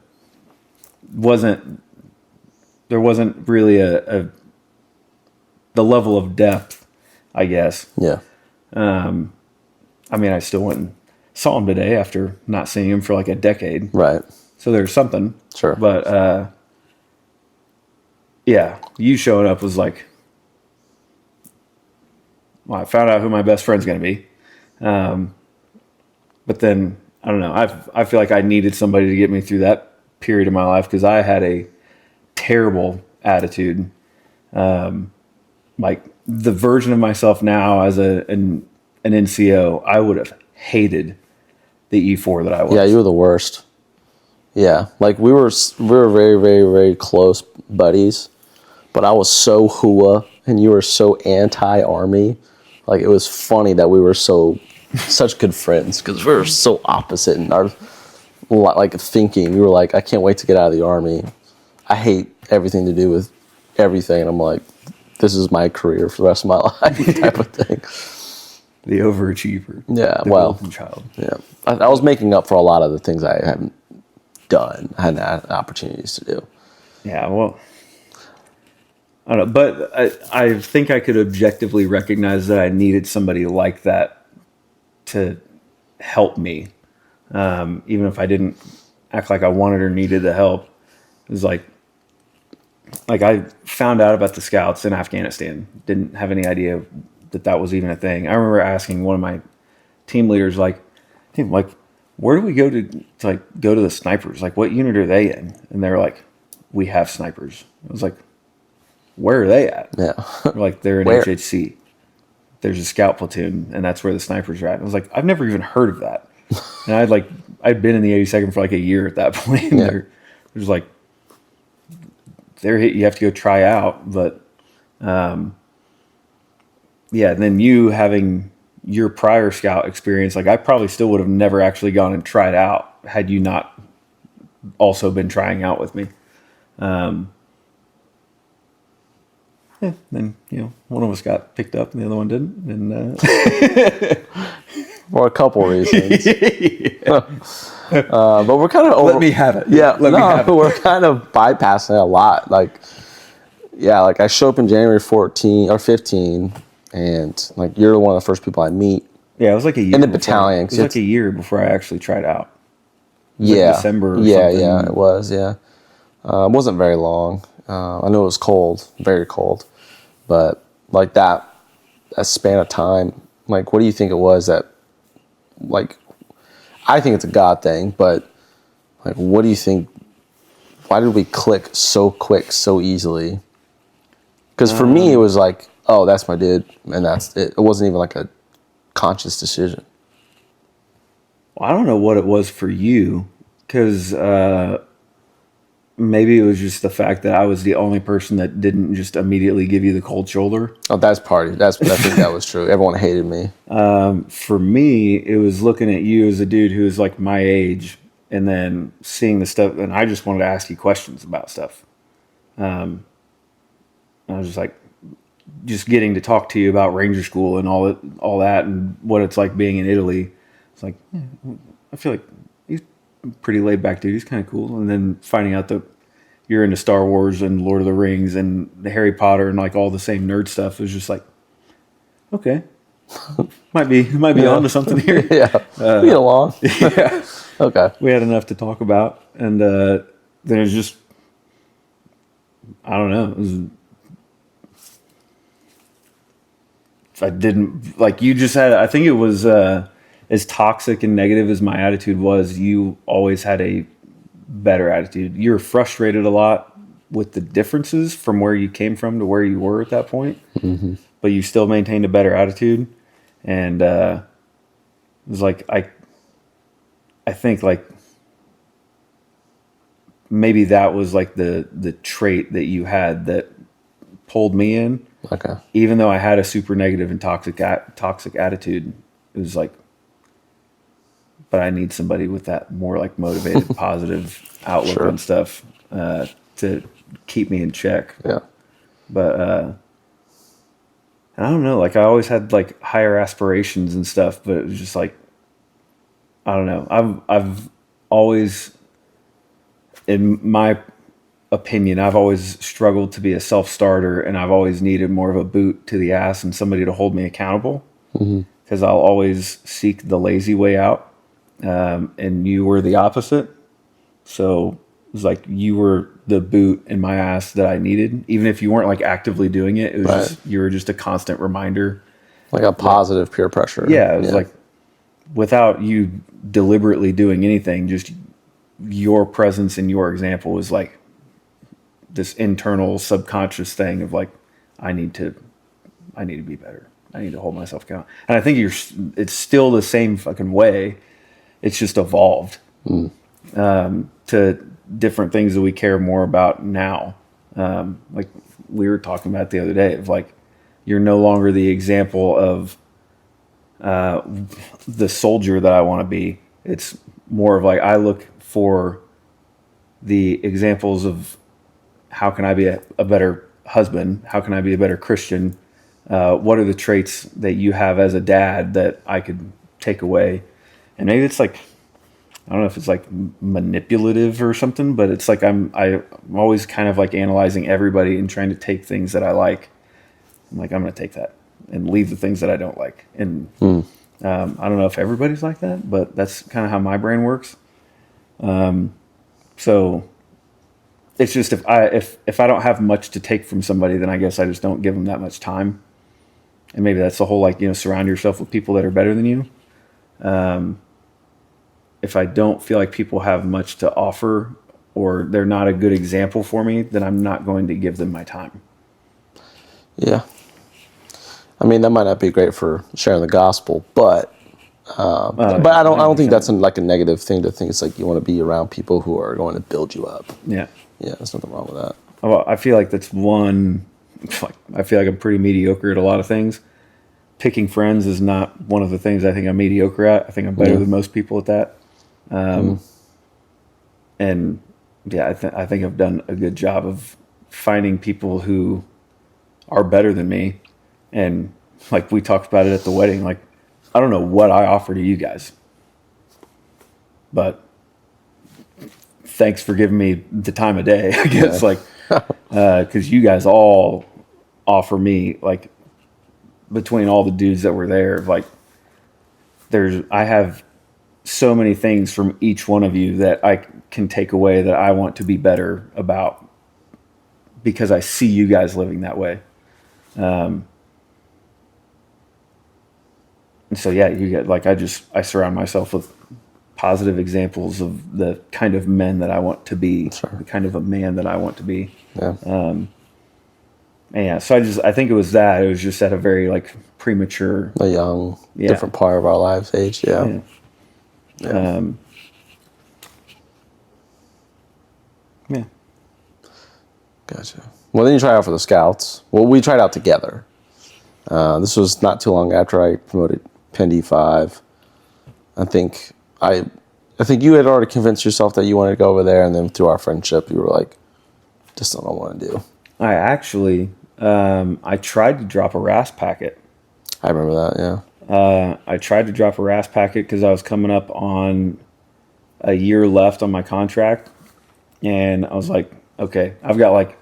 there wasn't really the level of depth, I guess. Yeah. I mean, I still went and saw him today after not seeing him for like a decade. Right. So there's something. Sure. But yeah, you showing up was like, well, I found out who my best friend's going to be. But then, I don't know, I feel like I needed somebody to get me through that period of my life because I had a terrible attitude. Like the version of myself now as an NCO, I would have hated the E4 that I was. Yeah, you were the worst. Yeah, like we were very, very, very close buddies, but I was so HUA and you were so anti-Army. Like it was funny that we were such good friends because we were so opposite in our like thinking. We were like, I can't wait to get out of the Army. I hate everything to do with everything. And I'm like, this is my career for the rest of my life type of thing. The overachiever. Yeah, the golden child. Yeah, I was making up for a lot of the things I hadn't done. I hadn't had opportunities to do. Yeah, well, I don't know, but I think I could objectively recognize that I needed somebody like that to help me, even if I didn't act like I wanted or needed the help. It was like I found out about the scouts in Afghanistan. Didn't have any idea that was even a thing. I remember asking one of my team leaders, like, hey, like, where do we go to like go to the snipers? Like, what unit are they in? And they were like, we have snipers. I was like, where are they at? Yeah. They're like, they're in HHC. There's a scout platoon, and that's where the snipers are at. And I was like, I've never even heard of that. And I'd been in the 82nd for like a year at that point. And Yeah. there's like, you have to go try out. But yeah, and then you having your prior scout experience, like I probably still would have never actually gone and tried out had you not also been trying out with me. Then one of us got picked up and the other one didn't, and for a couple reasons. But we're kind of let me have it. Yeah, we're kind of bypassing it a lot. Like I show up in January 14 or 15, and like you're one of the first people I meet. Yeah, it was like a year in the battalion. It was like a year before I actually tried out. Yeah, like December. Or yeah, something. Yeah, it was. Yeah, it wasn't very long. I know it was cold, very cold, but like that span of time. Like, what do you think it was that? Like, I think it's a God thing, but like, what do you think? Why did we click so quick, so easily? Because for me, it was like, oh, that's my dude, and that's it. It wasn't even like a conscious decision. Well, I don't know what it was for you, because maybe it was just the fact that I was the only person that didn't just immediately give you the cold shoulder. Oh, that's part of it. I think that was true. Everyone hated me. For me, it was looking at you as a dude who was like my age, and then seeing the stuff, and I just wanted to ask you questions about stuff. I was just like, just getting to talk to you about Ranger School and all that, and what it's like being in Italy. It's like, I feel like he's a pretty laid back dude. He's kind of cool. And then finding out that you're into Star Wars and Lord of the Rings and the Harry Potter and like all the same nerd stuff is just like, okay, Might be onto something here. Yeah. We get along. Yeah. Okay. We had enough to talk about, and then it was just, I don't know. It was, I didn't, like you just had, I think it was as toxic and negative as my attitude was, you always had a better attitude. You were frustrated a lot with the differences from where you came from to where you were at that point, but you still maintained a better attitude. And it was like, I think like maybe that was like the trait that you had that pulled me in. Okay. Even though I had a super negative and toxic attitude, it was like, but I need somebody with that more like motivated, positive outlook Sure. on stuff to keep me in check. Yeah. But I don't know. Like I always had like higher aspirations and stuff, but it was just like, I don't know. I've always, in my opinion, I've always struggled to be a self-starter, and I've always needed more of a boot to the ass and somebody to hold me accountable, because I'll always seek the lazy way out. And you were the opposite. So it was like you were the boot in my ass that I needed. Even if you weren't like actively doing it, it was just, you were just a constant reminder. Like a positive peer pressure. Yeah. It was like without you deliberately doing anything, just your presence and your example was like this internal subconscious thing of like, I need to be better. I need to hold myself accountable. And I think it's still the same fucking way. It's just evolved to different things that we care more about now. Like we were talking about the other day of like, you're no longer the example of the soldier that I want to be. It's more of like, I look for the examples of how can I be a better husband? How can I be a better Christian? What are the traits that you have as a dad that I could take away? And maybe it's like, I don't know if it's like manipulative or something, but it's like I'm always kind of like analyzing everybody and trying to take things that I like. I'm like, I'm going to take that and leave the things that I don't like. And I don't know if everybody's like that, but that's kind of how my brain works. So it's just if I don't have much to take from somebody, then I guess I just don't give them that much time. And maybe that's the whole like, surround yourself with people that are better than you. If I don't feel like people have much to offer or they're not a good example for me, then I'm not going to give them my time. Yeah. I mean, that might not be great for sharing the gospel, but I don't think that's like a negative thing to think. It's like you want to be around people who are going to build you up. Yeah. Yeah, there's nothing wrong with that. Well, I feel like that's one. I feel like I'm pretty mediocre at a lot of things. Picking friends is not one of the things I think I'm mediocre at. I think I'm better than most people at that. And yeah, I think I've done a good job of finding people who are better than me. And like we talked about it at the wedding, like I don't know what I offer to you guys, but thanks for giving me the time of day, I guess. Like, cause you guys all offer me like between all the dudes that were there, like I have so many things from each one of you that I can take away that I want to be better about because I see you guys living that way. And so, yeah, you get like, I surround myself with positive examples of the kind of men that I want to be, the kind of a man that I want to be. Yeah. And yeah, so I think it was just at a very like premature, A young, different part of our lives age. Yeah. Yeah. Yeah. Gotcha. Well, then you tried out for the Scouts. Well, we tried out together. This was not too long after I promoted Penn D5. I think you had already convinced yourself that you wanted to go over there, and then through our friendship, you were like, "Just don't know what I want to do." I actually, I tried to drop a RAS packet. I remember that. Yeah. I tried to drop a RAS packet because I was coming up on a year left on my contract, and I was like, okay, I've got like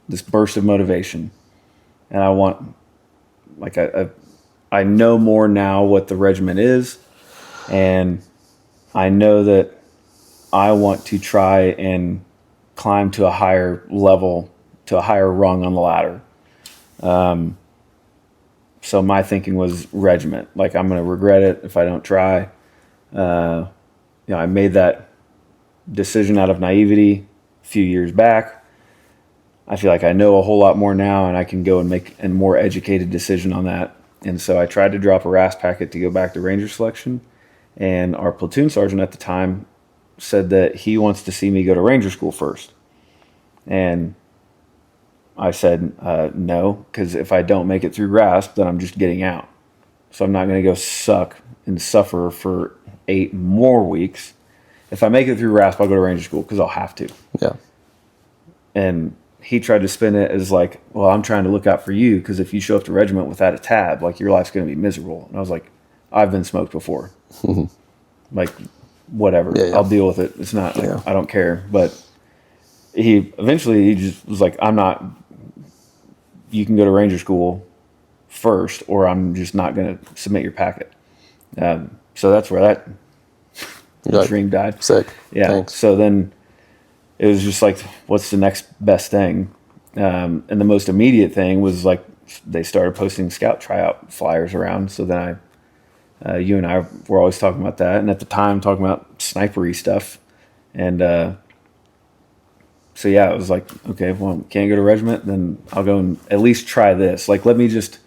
this burst of motivation, and I want like I I know more now what the regiment is, and I know that I want to try and climb to a higher level, to a higher rung on the ladder. So my thinking was regiment. Like, I'm going to regret it if I don't try. I made that decision out of naivety a few years back. I feel like I know a whole lot more now, and I can go and make a more educated decision on that. And so I tried to drop a RAS packet to go back to Ranger selection. And our platoon sergeant at the time said that he wants to see me go to Ranger school first. And I said, no, because if I don't make it through RASP, then I'm just getting out. So I'm not going to go suck and suffer for 8 more weeks. If I make it through RASP, I'll go to Ranger school because I'll have to. Yeah. And he tried to spin it as like, well, I'm trying to look out for you because if you show up to regiment without a tab, like, your life's going to be miserable. And I was like, I've been smoked before. Like, whatever. Yeah. I'll deal with it. It's not, like, I don't care. But he just was like, you can go to Ranger school first, or I'm just not going to submit your packet. So that's where that dream died. Sick. Yeah. Thanks. So then it was just like, what's the next best thing? And the most immediate thing was like, they started posting scout tryout flyers around. So then you and I were always talking about that. And at the time, talking about snipery stuff. And, so yeah, it was like, okay, well, can't go to regiment, then I'll go and at least try this. Like, let me just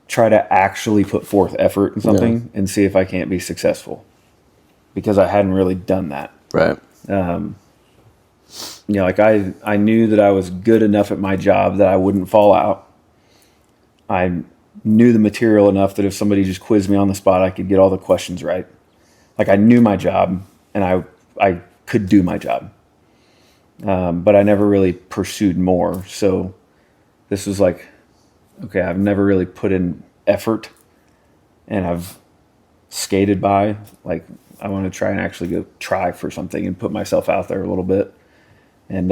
try to actually put forth effort in something and see if I can't be successful. Because I hadn't really done that. Right. Like, I knew that I was good enough at my job that I wouldn't fall out. I knew the material enough that if somebody just quizzed me on the spot, I could get all the questions right. Like, I knew my job, and I could do my job. But I never really pursued more. So this was like, okay, I've never really put in effort, and I've skated by. Like, I want to try and actually go try for something and put myself out there a little bit. And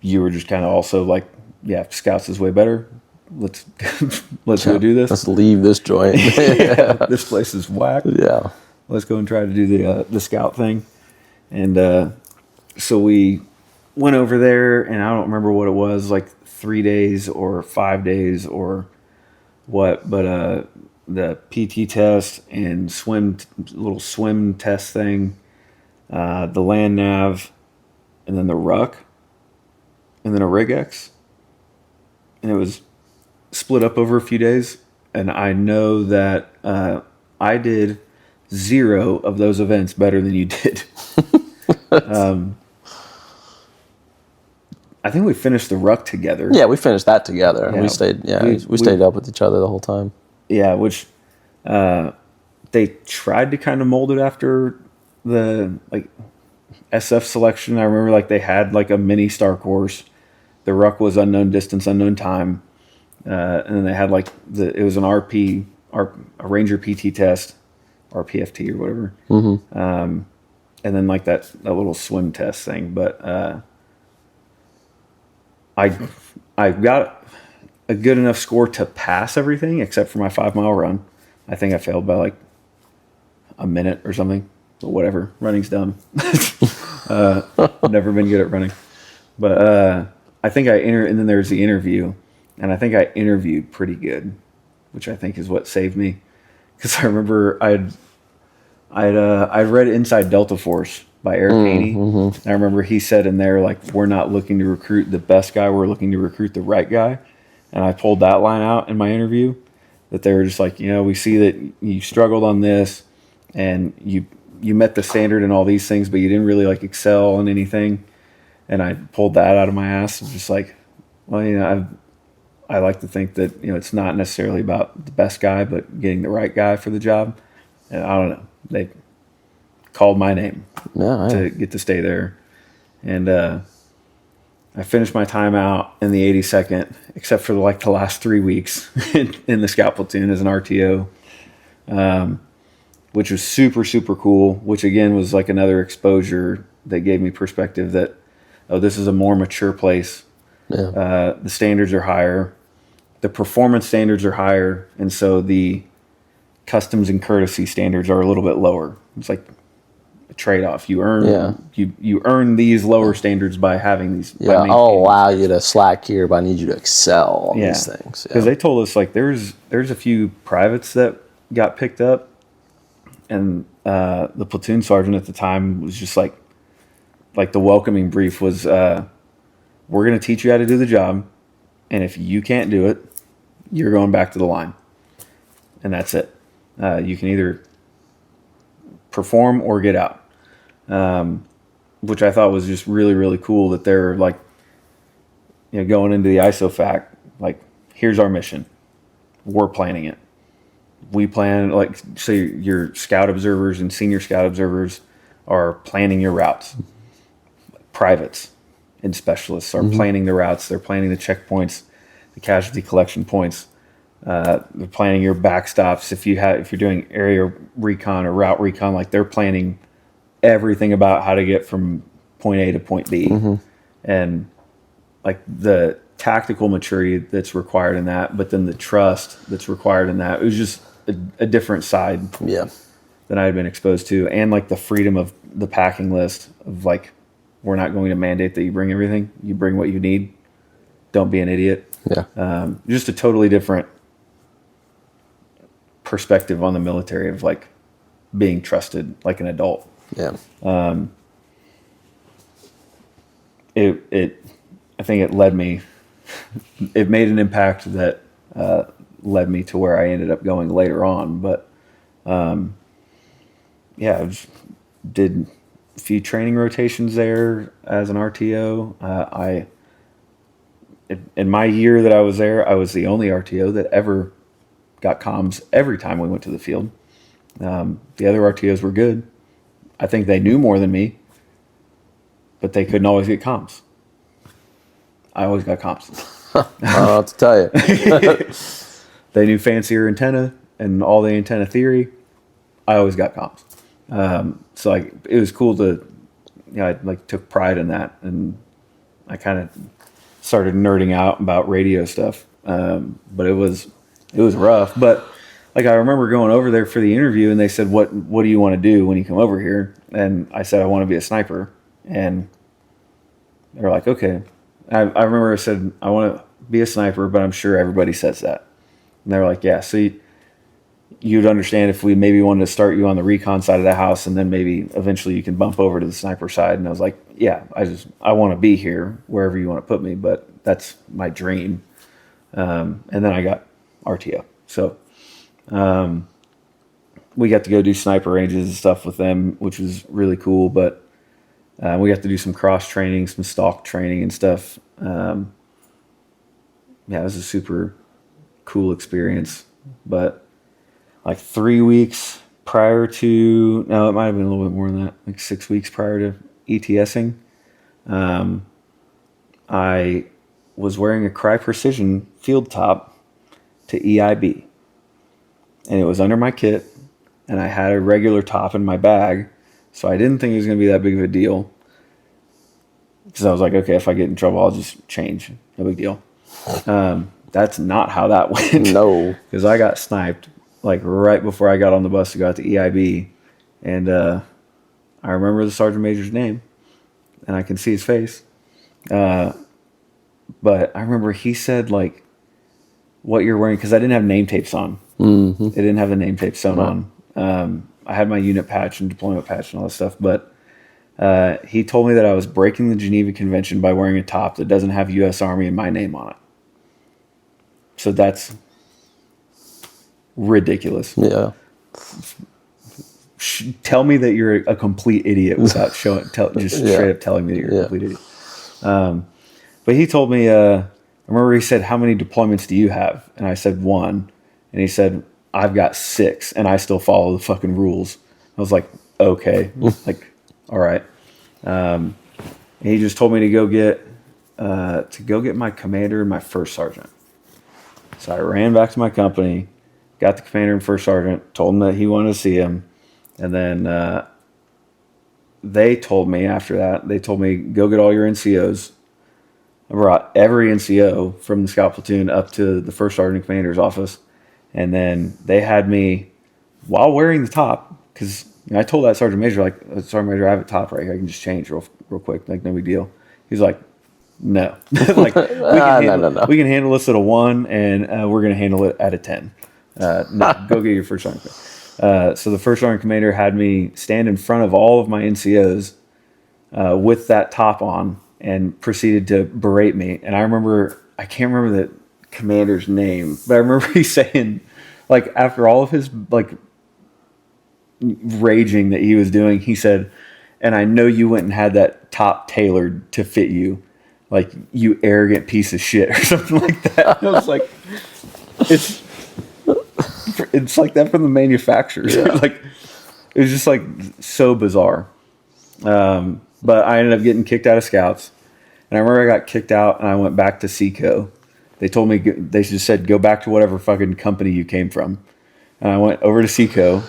you were just kind of also like, yeah, Scouts is way better. Let's go do this. Let's leave this joint. Yeah, this place is whack. Yeah. Let's go and try to do the Scout thing. And so we went over there, and I don't remember what it was, like 3 days or 5 days or what, but the PT test and little swim test thing, the land nav, and then the ruck, and then a rig X. And it was split up over a few days. And I know that I did 0 of those events better than you did. I think we finished the ruck together. Yeah, we finished that together. Yeah, we stayed up with each other the whole time. Yeah, which they tried to kind of mold it after the like SF selection. I remember like they had like a mini star course. The ruck was unknown distance, unknown time, and then they had like it was an a Ranger PT test, RPFT or whatever. Mm-hmm. And then like that little swim test thing. But I got a good enough score to pass everything except for my 5-mile run. I think I failed by like a minute or something. But whatever, running's dumb. Never been good at running. But I think and then there's the interview, and I think I interviewed pretty good, which I think is what saved me. Because I remember I'd read Inside Delta Force by Eric Haney. Mm-hmm. I remember he said in there, like, we're not looking to recruit the best guy, we're looking to recruit the right guy. And I pulled that line out in my interview, that they were just like, we see that you struggled on this, and you met the standard in all these things, but you didn't really like excel in anything. And I pulled that out of my ass. It's just like, well, I like to think that, it's not necessarily about the best guy, but getting the right guy for the job. And I don't know. They called my name to get to stay there. And I finished my time out in the 82nd, except for like the last 3 weeks in the scout platoon as an RTO, which was super, super cool, which again was like another exposure that gave me perspective that, this is a more mature place. Yeah. The standards are higher. the performance standards are higher, and so the customs and courtesy standards are a little bit lower. It's like a trade-off. You earn you earn these lower standards by having these. Yeah, I'll allow you to slack here, but I need you to excel on these things. Because they told us like there's a few privates that got picked up, and the platoon sergeant at the time was just like the welcoming brief was, we're going to teach you how to do the job, and if you can't do it, you're going back to the line, and that's it. You can either perform or get out, which I thought was just really, really cool that they're like, going into the ISOFAC, like, here's our mission. We're planning it. We plan, like, say your scout observers and senior scout observers are planning your routes. Privates and specialists are planning the routes. They're planning the checkpoints, the casualty collection points. They're planning your backstops. If you're doing area recon or route recon, like they're planning everything about how to get from point A to point B, and like the tactical maturity that's required in that, but then the trust that's required in that. It was just a different side than I had been exposed to, and like the freedom of the packing list of like, we're not going to mandate that you bring everything. You bring what you need. Don't be an idiot. Yeah. Just a totally different perspective on the military of like being trusted like an adult. Yeah. I think it led me, it made an impact that led me to where I ended up going later on. But I just did a few training rotations there as an RTO. In my year that I was there, I was the only RTO that ever got comms every time we went to the field. The other RTOs were good. I think they knew more than me, but they couldn't always get comms. I always got comms. I don't know what to tell you. They knew fancier antenna and all the antenna theory. I always got comms. So like it was cool to, I like took pride in that, and I kind of started nerding out about radio stuff. But it was rough. But like I remember going over there for the interview, and they said, "What do you want to do when you come over here?" And I said, "I want to be a sniper." And they're like, "Okay." I remember I said, "I want to be a sniper, but I'm sure everybody says that." And they were like, "Yeah, so you'd understand if we maybe wanted to start you on the recon side of the house, and then maybe eventually you can bump over to the sniper side." And I was like, "Yeah, I want to be here wherever you want to put me, but that's my dream." And then I got RTO. So we got to go do sniper ranges and stuff with them, which was really cool. But we got to do some cross training, some stalk training and stuff. It was a super cool experience. But like 3 weeks prior to, no, it might have been a little bit more than that, like 6 weeks prior to ETSing, I was wearing a Cry Precision field top to EIB. And it was under my kit, and I had a regular top in my bag, so I didn't think it was going to be that big of a deal. Because I was like, okay, if I get in trouble, I'll just change. No big deal. That's not how that went. No. Because I got sniped like right before I got on the bus to go out to EIB. And I remember the sergeant major's name, and I can see his face. But I remember he said, like, what you're wearing, because I didn't have name tapes on. Mm-hmm. It didn't have the name tape sewn on. I had my unit patch and deployment patch and all that stuff, but he told me that I was breaking the Geneva Convention by wearing a top that doesn't have U.S. Army and my name on it. So that's ridiculous. Yeah. Tell me that you're a complete idiot without straight up telling me that you're a complete idiot. But he told me, I remember he said, "How many deployments do you have?" And I said 1. And he said, "I've got 6, and I still follow the fucking rules." I was like, okay, like, all right. And he just told me to go get my commander and my first sergeant. So I ran back to my company, got the commander and first sergeant, told him that he wanted to see him. And then they told me after that, go get all your NCOs. I brought every NCO from the scout platoon up to the first sergeant commander's office. And then they had me, while wearing the top, because I told that sergeant major, like, Sergeant Major, I have a top right here. I can just change real quick. Like, no big deal. He's like, no. Like, we can handle this at a 1, and we're going to handle it at a 10. No, go get your first sergeant. So the first sergeant commander had me stand in front of all of my NCOs with that top on and proceeded to berate me. And I can't remember the commander's name, but I remember he saying, like, after all of his, like, raging that he was doing, he said, and I know you went and had that top tailored to fit you, like, you arrogant piece of shit, or something like that. And I was like, it's like that from the manufacturers. Yeah. Like, it was just like so bizarre. But I ended up getting kicked out of scouts, and I remember I got kicked out and I went back to Seco. They told me, they just said, go back to whatever fucking company you came from. And I went over to Seco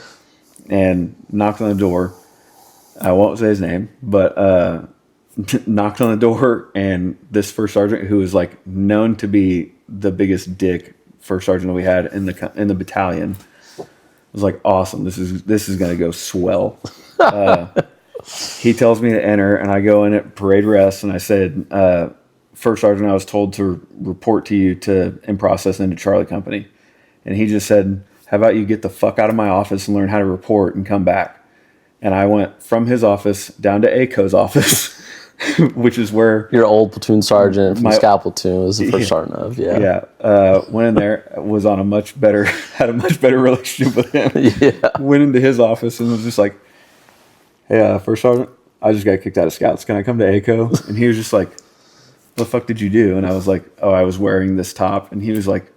and knocked on the door. I won't say his name, but knocked on the door, and this first sergeant, who was like known to be the biggest dick first sergeant that we had in the battalion, was like, awesome, this is gonna go swell. He tells me to enter, and I go in at parade rest, and I said, first sergeant, I was told to report to you in process into Charlie Company. And he just said, how about you get the fuck out of my office and learn how to report and come back? And I went from his office down to ACO's office, which is where your old platoon sergeant from the scout platoon was the first sergeant of. Went in there, was on had a much better relationship with him. Yeah. Went into his office and was just like, hey, first sergeant, I just got kicked out of scouts. Can I come to ACO? And he was just like, what the fuck did you do? And I was like, oh, I was wearing this top. And he was like,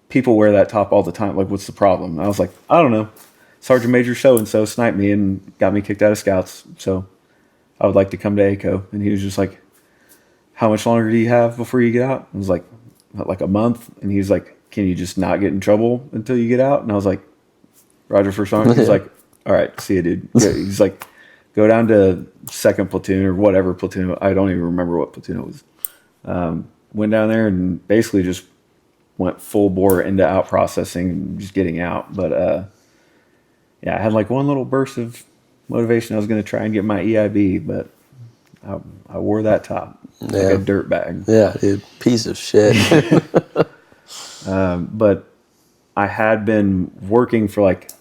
people wear that top all the time. Like, what's the problem? And I was like, I don't know. Sergeant Major so-and-so sniped me and got me kicked out of scouts. So I would like to come to ACO. And he was just like, how much longer do you have before you get out? I was like a month. And he was like, can you just not get in trouble until you get out? And I was like, Roger, first sergeant. He's like, all right, see you, dude. He's like, go down to second platoon or whatever platoon. I don't even remember what platoon it was. Went down there and basically just went full bore into out processing and just getting out. But I had like one little burst of motivation. I was going to try and get my EIB, but I wore that top like a dirt bag. Yeah, dude, piece of shit. But I had been working for like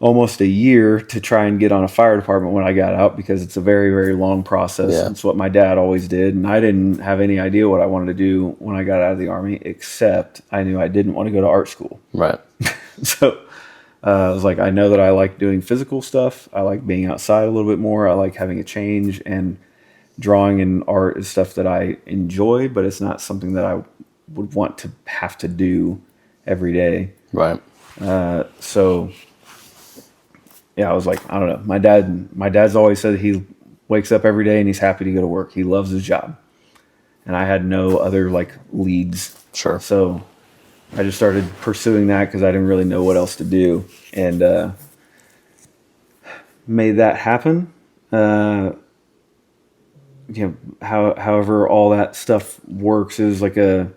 almost a year to try and get on a fire department when I got out, because it's a very, very long process. Yeah. It's what my dad always did. And I didn't have any idea what I wanted to do when I got out of the Army, except I knew I didn't want to go to art school. Right. So I was like, I know that I like doing physical stuff. I like being outside a little bit more. I like having a change, and drawing and art is stuff that I enjoy, but it's not something that I would want to have to do every day. Right. So I was like, I don't know. My dad's always said he wakes up every day and he's happy to go to work. He loves his job. And I had no other like leads. Sure. So I just started pursuing that because I didn't really know what else to do, and made that happen. However all that stuff works is like a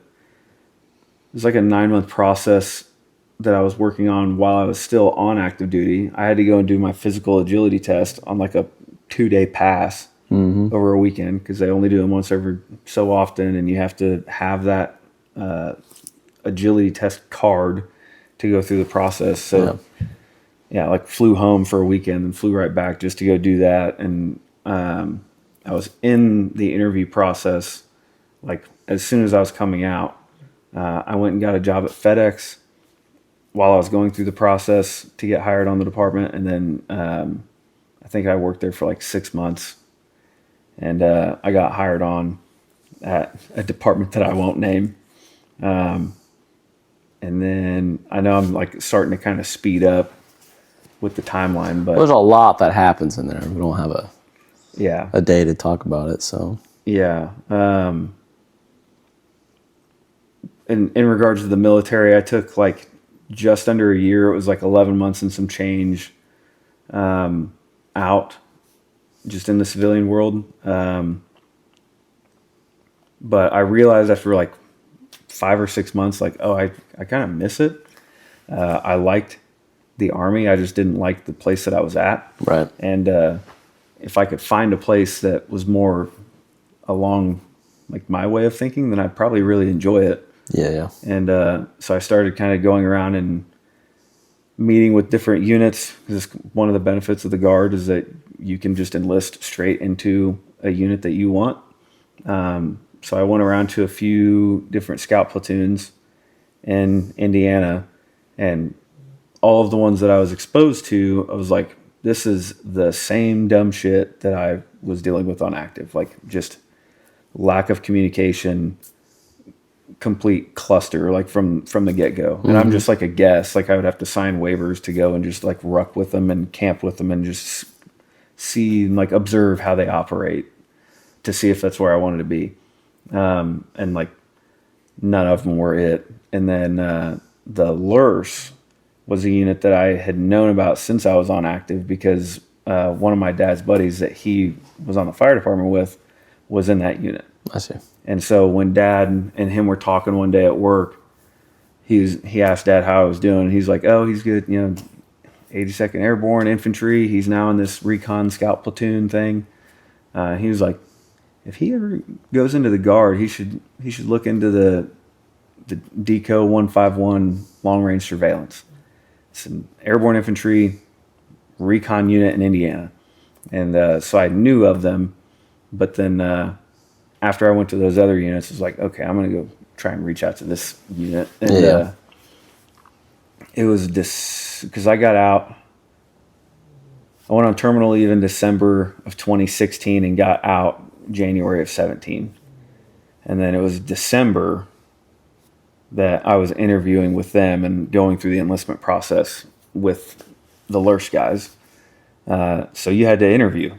9-month process that I was working on while I was still on active duty. I had to go and do my physical agility test on like a 2-day pass over a weekend, because they only do them once every so often, and you have to have that agility test card to go through the process. So like flew home for a weekend and flew right back just to go do that. And I was in the interview process like as soon as I was coming out. I went and got a job at FedEx while I was going through the process to get hired on the department. And then I think I worked there for like 6 months, and I got hired on at a department that I won't name. And then I know I'm like starting to kind of speed up with the timeline, but there's a lot that happens in there. We don't have a day to talk about it. So in regards to the military, I took like just under a year. It was like 11 months and some change out just in the civilian world. but I realized after like 5 or 6 months, like, oh, I kind of miss it. I liked the Army. I just didn't like the place that I was at. Right. And if I could find a place that was more along like my way of thinking, then I'd probably really enjoy it. Yeah. And so I started kind of going around and meeting with different units, because one of the benefits of the Guard is that you can just enlist straight into a unit that you want. So I went around to a few different scout platoons in Indiana, and all of the ones that I was exposed to, I was like, this is the same dumb shit that I was dealing with on active. Like, just lack of communication, complete cluster, like from the get-go. And I'm just like a guest. Like, I would have to sign waivers to go and just like ruck with them and camp with them and just see and like observe how they operate to see if that's where I wanted to be. And like none of them were it. And then the LURS was a unit that I had known about since I was on active, because one of my dad's buddies that he was on the fire department with was in that unit. I see. And so when Dad and him were talking one day at work, he asked Dad how I was doing. He's like, oh, he's good, 82nd Airborne Infantry. He's now in this recon scout platoon thing. He was like, if he ever goes into the Guard, he should look into the DECO 151 long range surveillance. It's an airborne infantry recon unit in Indiana. And so I knew of them, but then after I went to those other units, I was like, okay, I'm going to go try and reach out to this unit. And it was this, because I got out, I went on terminal leave in December of 2016 and got out January of 17. And then it was December that I was interviewing with them and going through the enlistment process with the LURS guys. So you had to interview,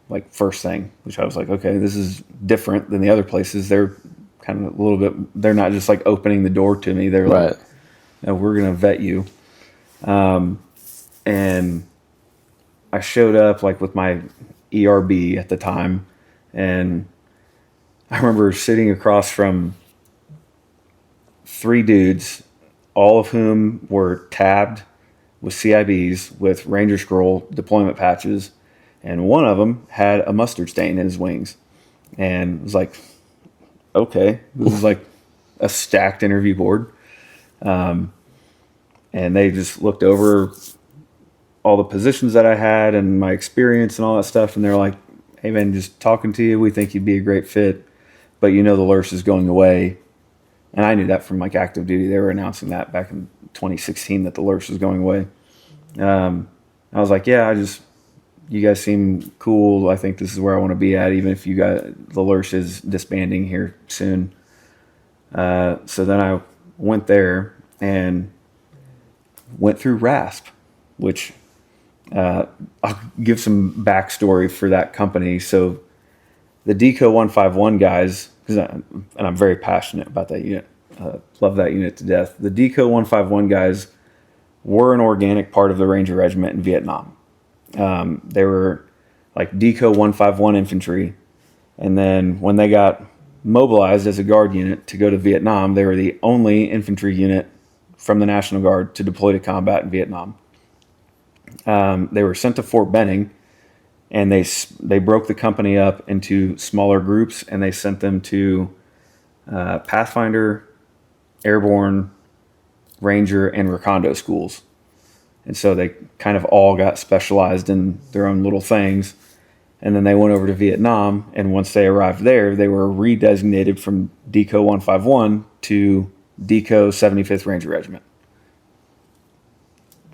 like, first thing, which I was like, okay, this is different than the other places. They're kind of a little bit, they're not just like opening the door to me. They're like, no, we're going to vet you. And I showed up like with my ERB at the time. And I remember sitting across from 3 dudes, all of whom were tabbed with CIBs with Ranger Scroll deployment patches. And one of them had a mustard stain in his wings. And it was like, okay, this is like a stacked interview board. And they just looked over all the positions that I had and my experience and all that stuff. And they're like, hey man, just talking to you, we think you'd be a great fit, but the LURS is going away. And I knew that from like active duty. They were announcing that back in 2016 that the LURS was going away. I was like, yeah, you guys seem cool. I think this is where I want to be at, even if the LURS is disbanding here soon. So then I went there and went through RASP, which I'll give some backstory for that company. So the DECO 151 guys, and I'm very passionate about that unit, love that unit to death. The DECO 151 guys were an organic part of the Ranger Regiment in Vietnam. They were like DECO 151 infantry. And then when they got mobilized as a Guard unit to go to Vietnam, they were the only infantry unit from the National Guard to deploy to combat in Vietnam. They were sent to Fort Benning, and they broke the company up into smaller groups, and they sent them to Pathfinder, Airborne, Ranger, and Recondo schools. And so they kind of all got specialized in their own little things. And then they went over to Vietnam, and once they arrived there, they were redesignated from DECO 151 to DECO 75th Ranger Regiment.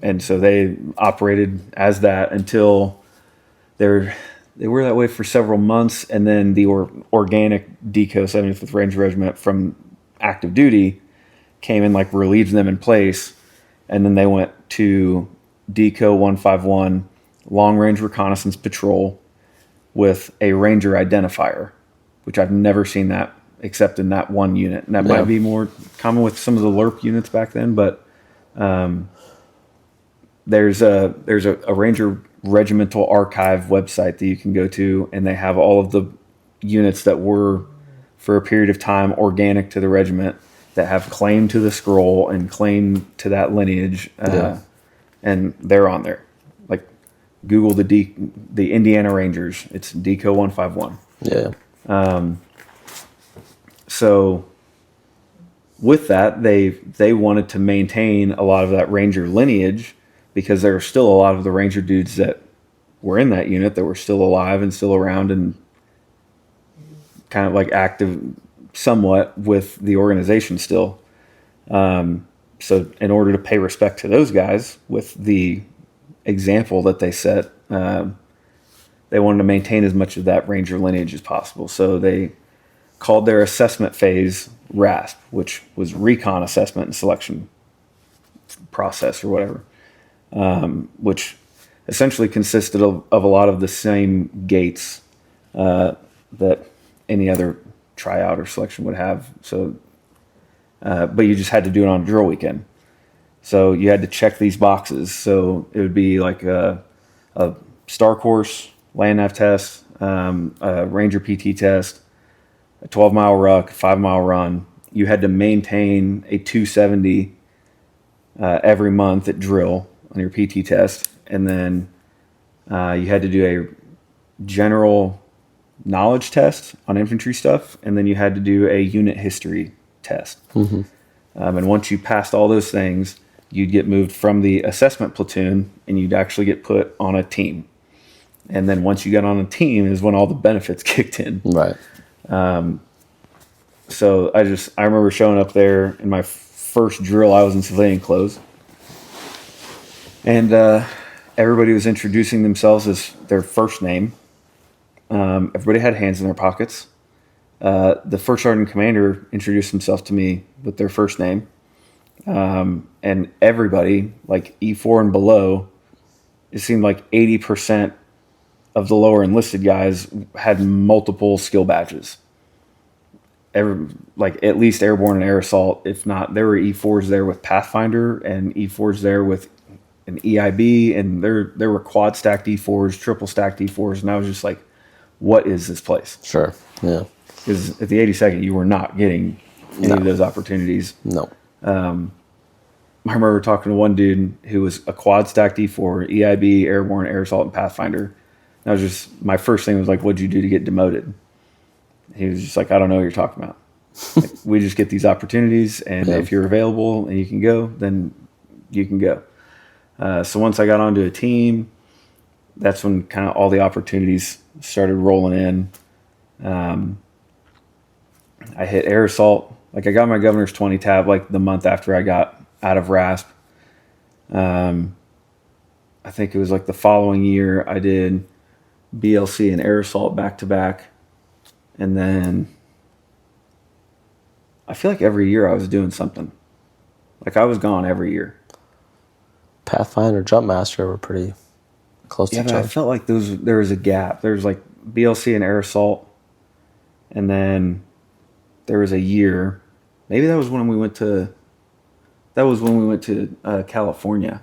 And so they operated as that until they were that way for several months. And then the organic DECO 75th Ranger Regiment from active duty came and like relieved them in place. And then they went to DECO 151 Long Range Reconnaissance Patrol with a Ranger identifier, which I've never seen that except in that one unit. And that might be more common with some of the LURP units back then, but there's a Ranger Regimental Archive website that you can go to, and they have all of the units that were for a period of time organic to the regiment that have claim to the scroll and claim to that lineage, and they're on there. Like Google the Indiana Rangers. It's DECO 151. Yeah. So with that, they wanted to maintain a lot of that Ranger lineage because there are still a lot of the Ranger dudes that were in that unit that were still alive and still around and kind of like active somewhat with the organization still. So in order to pay respect to those guys with the example that they set, they wanted to maintain as much of that Ranger lineage as possible. So they called their assessment phase RASP, which was Recon Assessment and Selection Process or whatever, which essentially consisted of a lot of the same gates that any other tryout or selection would have. So, but you just had to do it on a drill weekend. So you had to check these boxes. So it would be like a STAR course, land nav test, a Ranger PT test, a 12-mile ruck, a 5-mile run. You had to maintain a 270 every month at drill on your PT test. And then you had to do a general knowledge test on infantry stuff. And then you had to do a unit history test. Mm-hmm. And once you passed all those things, you'd get moved from the assessment platoon and you'd actually get put on a team. And then once you got on a team is when all the benefits kicked in. Right. So I remember showing up there in my first drill. I was in civilian clothes, and everybody was introducing themselves as their first name. Everybody had hands in their pockets. The first sergeant commander introduced himself to me with their first name, and everybody, like E4 and below, it seemed like 80% of the lower enlisted guys had multiple skill badges. Like at least airborne and air assault. If not, there were E4s there with Pathfinder and E4s there with an EIB, and there were quad stacked E4s, triple stacked E4s, and I was just like, what is this place? Sure. Yeah. Because at the 82nd, you were not getting any of those opportunities. No. I remember talking to one dude who was a quad stacked E4, EIB, airborne, air assault, and Pathfinder. And I was just, my first thing was like, what'd you do to get demoted? He was just like, I don't know what you're talking about. Like, we just get these opportunities, and if you're available and you can go, then you can go. So once I got onto a team, that's when kind of all the opportunities started rolling in. I hit air assault. Like I got my governor's 20 tab like the month after I got out of RASP. I think it was like the following year I did BLC and air assault back to back. And then I feel like every year I was doing something. Like I was gone every year. Pathfinder, Jumpmaster were pretty close to each other. I felt like there was a gap. There was like BLC and air assault, and then there was a year. Maybe that was when we went to. That was when we went to California.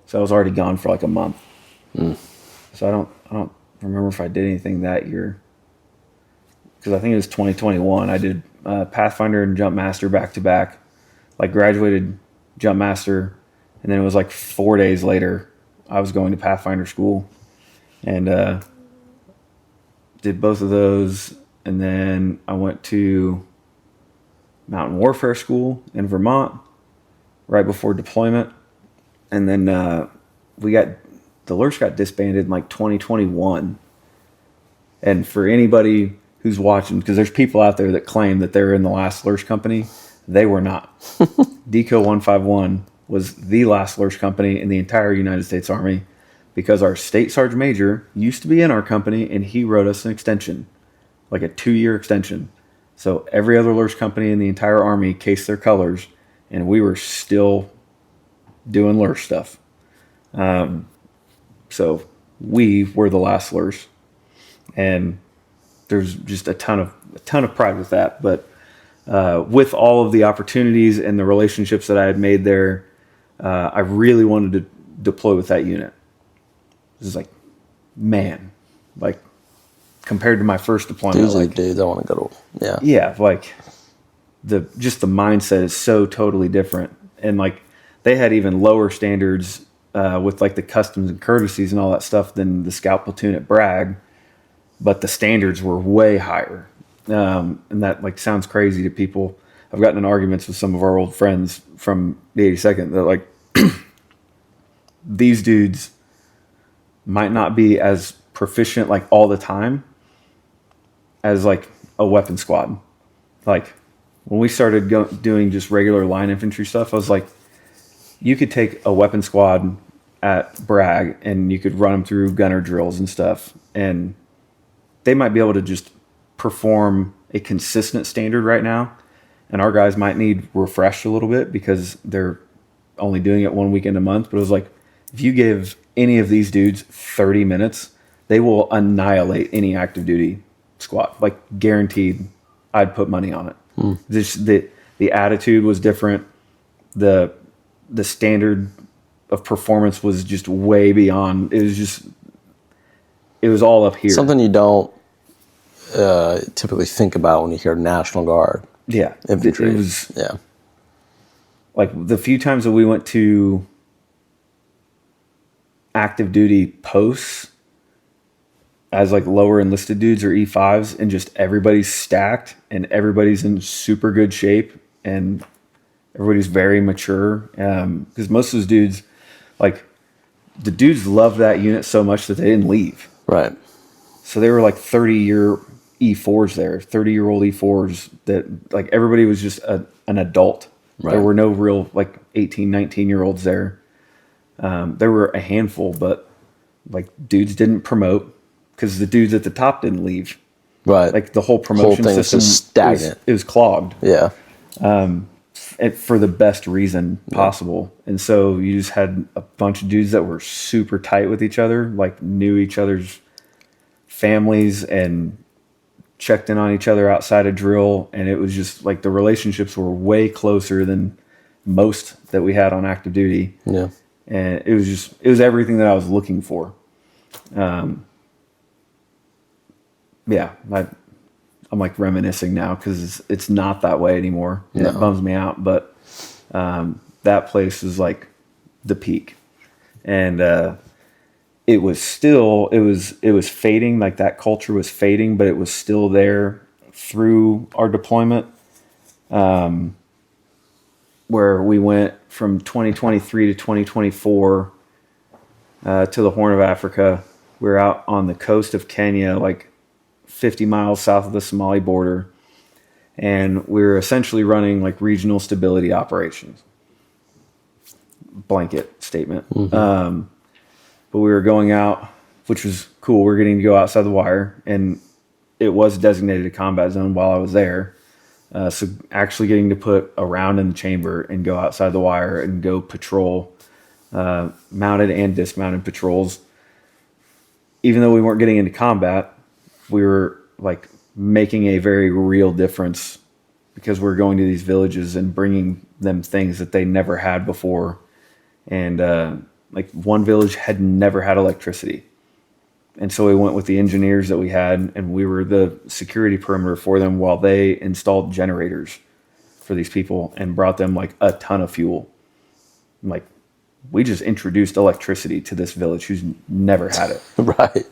So I was already gone for like a month. So I don't remember if I did anything that year. Because I think it was 2021. I did Pathfinder and Jumpmaster back to back. Like graduated Jumpmaster, and then it was like 4 days later I was going to Pathfinder school, and did both of those. And then I went to Mountain Warfare School in Vermont right before deployment. And then the LURS got disbanded in like 2021. And for anybody who's watching, because there's people out there that claim that they're in the last LURS company, they were not. DECO 151 was the last LURS company in the entire United States Army, because our state sergeant major used to be in our company, and he wrote us an extension, like a 2-year extension. So every other LURS company in the entire Army cased their colors, and we were still doing LURS stuff. So we were the last LURS, and there's just a ton of pride with that. But with all of the opportunities and the relationships that I had made there, I really wanted to deploy with that unit. It was like, man, like compared to my first deployment. These are dudes I want to go to. Yeah. Yeah, like the mindset is so totally different, and like they had even lower standards with like the customs and courtesies and all that stuff than the scout platoon at Bragg, but the standards were way higher, and that like sounds crazy to people. I've gotten in arguments with some of our old friends from the 82nd that like these dudes might not be as proficient like all the time as like a weapon squad. Like when we started doing just regular line infantry stuff, I was like, you could take a weapon squad at Bragg and you could run them through gunner drills and stuff, and they might be able to just perform a consistent standard right now, and our guys might need refreshed a little bit because they're only doing it 1 weekend a month. But it was like, if you give any of these dudes 30 minutes, they will annihilate any active duty squad. Like guaranteed, I'd put money on it. The attitude was different. The standard of performance was just way beyond. It was all up here. Something you don't typically think about when you hear National Guard. Yeah, infantry. It was like the few times that we went to active duty posts as like lower enlisted dudes or E5s, and just everybody's stacked and everybody's in super good shape and everybody's very mature. Because most of those dudes, like the dudes loved that unit so much that they didn't leave. Right. So they were like 30-year E4s there, 30-year-old E4s that like everybody was just an adult. Right. There were no real like 18, 19-year-olds there. There were a handful, but like dudes didn't promote because the dudes at the top didn't leave. Right. Like the whole promotion thing system was just stagnant. It was clogged. Yeah. For the best reason possible. And so you just had a bunch of dudes that were super tight with each other, like knew each other's families and checked in on each other outside of drill. And it was just like the relationships were way closer than most that we had on active duty. Yeah. And it was everything that I was looking for. I'm like reminiscing now because it's not that way anymore. No. It bums me out, but that place was like the peak, and it was fading. Like that culture was fading, but it was still there through our deployment, where we went from 2023 to 2024 to the Horn of Africa. We were out on the coast of Kenya, like 50 miles south of the Somali border, and we were essentially running like regional stability operations. Blanket statement. Mm-hmm. But we were going out, which was cool. We were getting to go outside the wire, and it was designated a combat zone while I was there. So actually getting to put a round in the chamber and go outside the wire and go patrol, mounted and dismounted patrols. Even though we weren't getting into combat, we were like making a very real difference because we're going to these villages and bringing them things that they never had before. And like one village had never had electricity. And so we went with the engineers that we had, and we were the security perimeter for them while they installed generators for these people and brought them like a ton of fuel. Like we just introduced electricity to this village who's never had it. Right.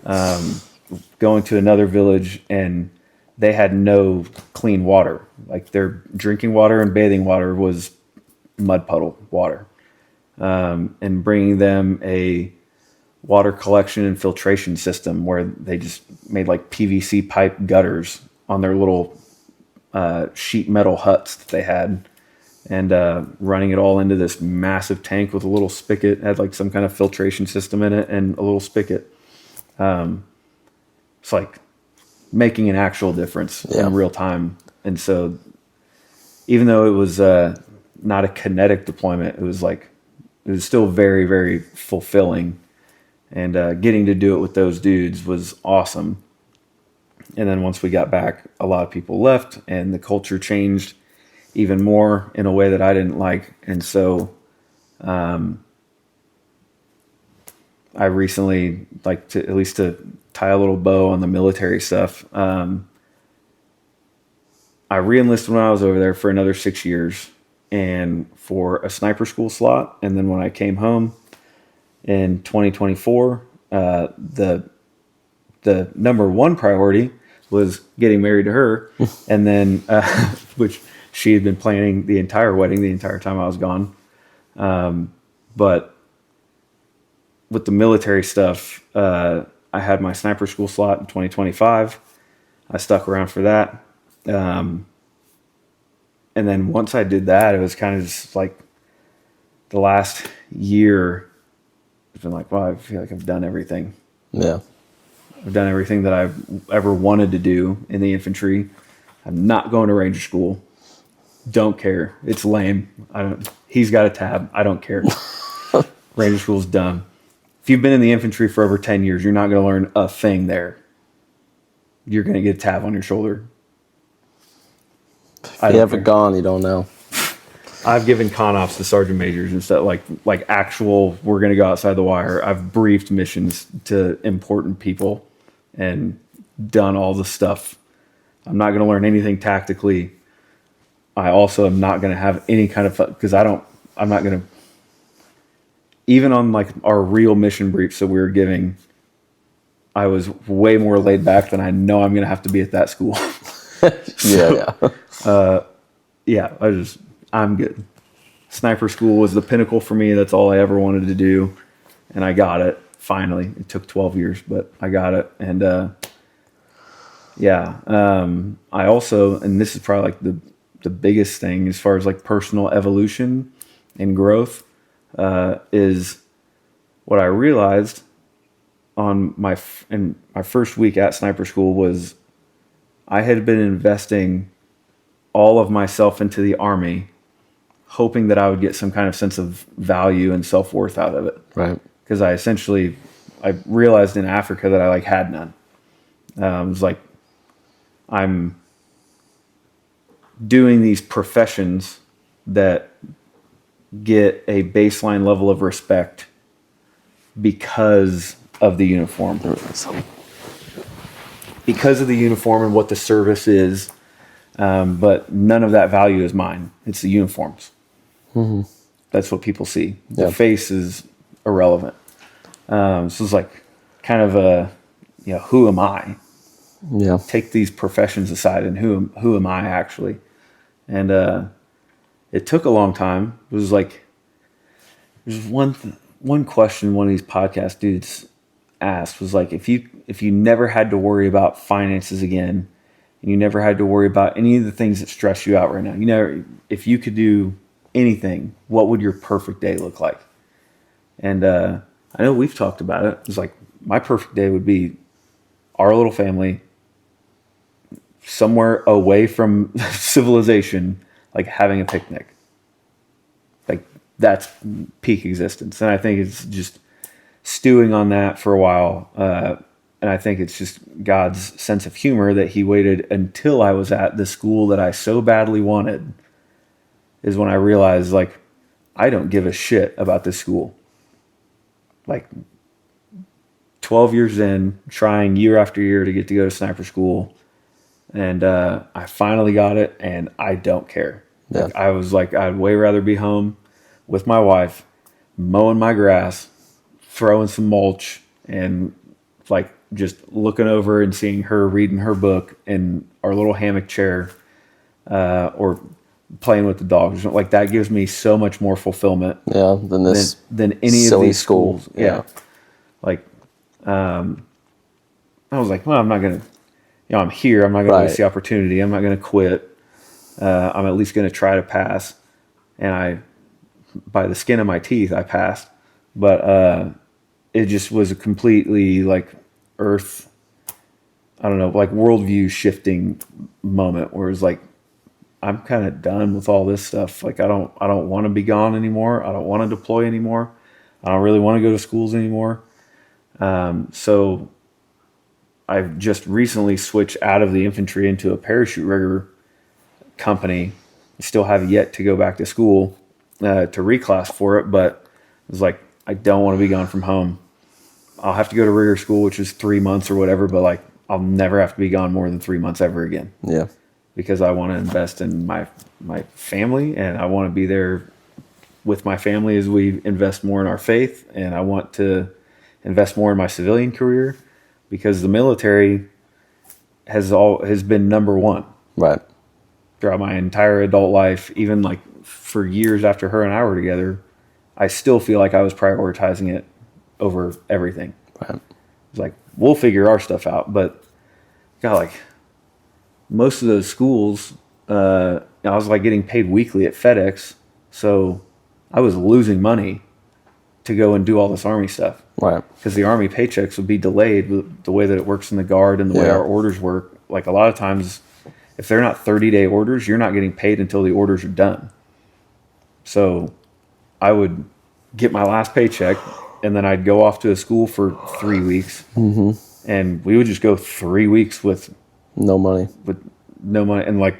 Going to another village and they had no clean water. Like their drinking water and bathing water was mud puddle water. And bringing them a water collection and filtration system where they just made like PVC pipe gutters on their little sheet metal huts that they had, and running it all into this massive tank with a little spigot. It had like some kind of filtration system in it and a little spigot. It's like making an actual difference in real time. And so even though it was not a kinetic deployment, it was still very, very fulfilling. And getting to do it with those dudes was awesome. And then once we got back, a lot of people left and the culture changed even more in a way that I didn't like. And so I recently, like, to at least to tie a little bow on the military stuff. I re-enlisted when I was over there for another 6 years and for a sniper school slot. And then when I came home in 2024, the number one priority was getting married to her. And then, which she had been planning the entire wedding the entire time I was gone. But with the military stuff, I had my sniper school slot in 2025. I stuck around for that. And then once I did that, it was kind of just like the last year, it's been like, wow, I feel like I've done everything. Yeah. I've done everything that I've ever wanted to do in the infantry. I'm not going to Ranger school. Don't care. It's lame. He's got a tab. I don't care. Ranger school's dumb. If you've been in the infantry for over 10 years, you're not going to learn a thing there. You're going to get a tab on your shoulder. If you haven't gone, you don't know. I've given con-ops to sergeant majors and stuff, like actual, we're going to go outside the wire. I've briefed missions to important people and done all the stuff. I'm not going to learn anything tactically. I also am not going to have any kind of, because I'm not going to, even on like our real mission briefs that we were giving, I was way more laid back than I know I'm going to have to be at that school. I'm good. Sniper school was the pinnacle for me. That's all I ever wanted to do. And I got it. Finally. It took 12 years, but I got it. And, I also, and this is probably like the biggest thing as far as like personal evolution and growth, is what I realized in my first week at sniper school was I had been investing all of myself into the Army, hoping that I would get some kind of sense of value and self-worth out of it. Right. Because I realized in Africa that I had none. It was like, I'm doing these professions that get a baseline level of respect because of the uniform. Because of the uniform and what the service is. But none of that value is mine. It's the uniforms. Mm-hmm. That's what people see. The face is irrelevant. So it's like kind of who am I? Yeah. Take these professions aside and who am I actually? And it took a long time. It was like there's one question one of these podcast dudes asked was like, if you never had to worry about finances again, and you never had to worry about any of the things that stress you out right now, if you could do anything, what would your perfect day look like? And I know we've talked about it. It's like my perfect day would be our little family somewhere away from civilization, like having a picnic. Like that's peak existence. And I think it's just stewing on that for a while. And I think it's just God's sense of humor that he waited until I was at the school that I so badly wanted is when I realized, like, I don't give a shit about this school. Like, 12 years in, trying year after year to get to go to sniper school. And I finally got it, and I don't care. Yeah. Like, I was like, I'd way rather be home with my wife, mowing my grass, throwing some mulch, and like just looking over and seeing her reading her book in our little hammock chair, or playing with the dogs. Like that gives me so much more fulfillment. Yeah, than any of these schools. Yeah. Like, I was like, well, I'm not gonna, I'm here. I'm not gonna waste the opportunity. I'm not gonna quit. I'm at least gonna try to pass. And by the skin of my teeth, I passed. But it just was a completely like like worldview shifting moment where it's like, I'm kind of done with all this stuff. Like, I don't want to be gone anymore. I don't want to deploy anymore. I don't really want to go to schools anymore. So I've just recently switched out of the infantry into a parachute rigger company. I still have yet to go back to school to reclass for it, but it was like, I don't want to be gone from home. I'll have to go to rigger school, which is 3 months or whatever, but like I'll never have to be gone more than 3 months ever again. Yeah. Because I want to invest in my family, and I want to be there with my family as we invest more in our faith, and I want to invest more in my civilian career, because the military has been number one. Right. Throughout my entire adult life, even like for years after her and I were together, I still feel like I was prioritizing it over everything. Right. It's like, we'll figure our stuff out, but God, like most of those schools, I was like getting paid weekly at FedEx, so I was losing money to go and do all this Army stuff. Right. Because the Army paychecks would be delayed with the way that it works in the Guard and the way our orders work. Like a lot of times, if they're not 30-day orders, you're not getting paid until the orders are done. So I would get my last paycheck, and then I'd go off to a school for 3 weeks, and we would just go 3 weeks with no money, and like,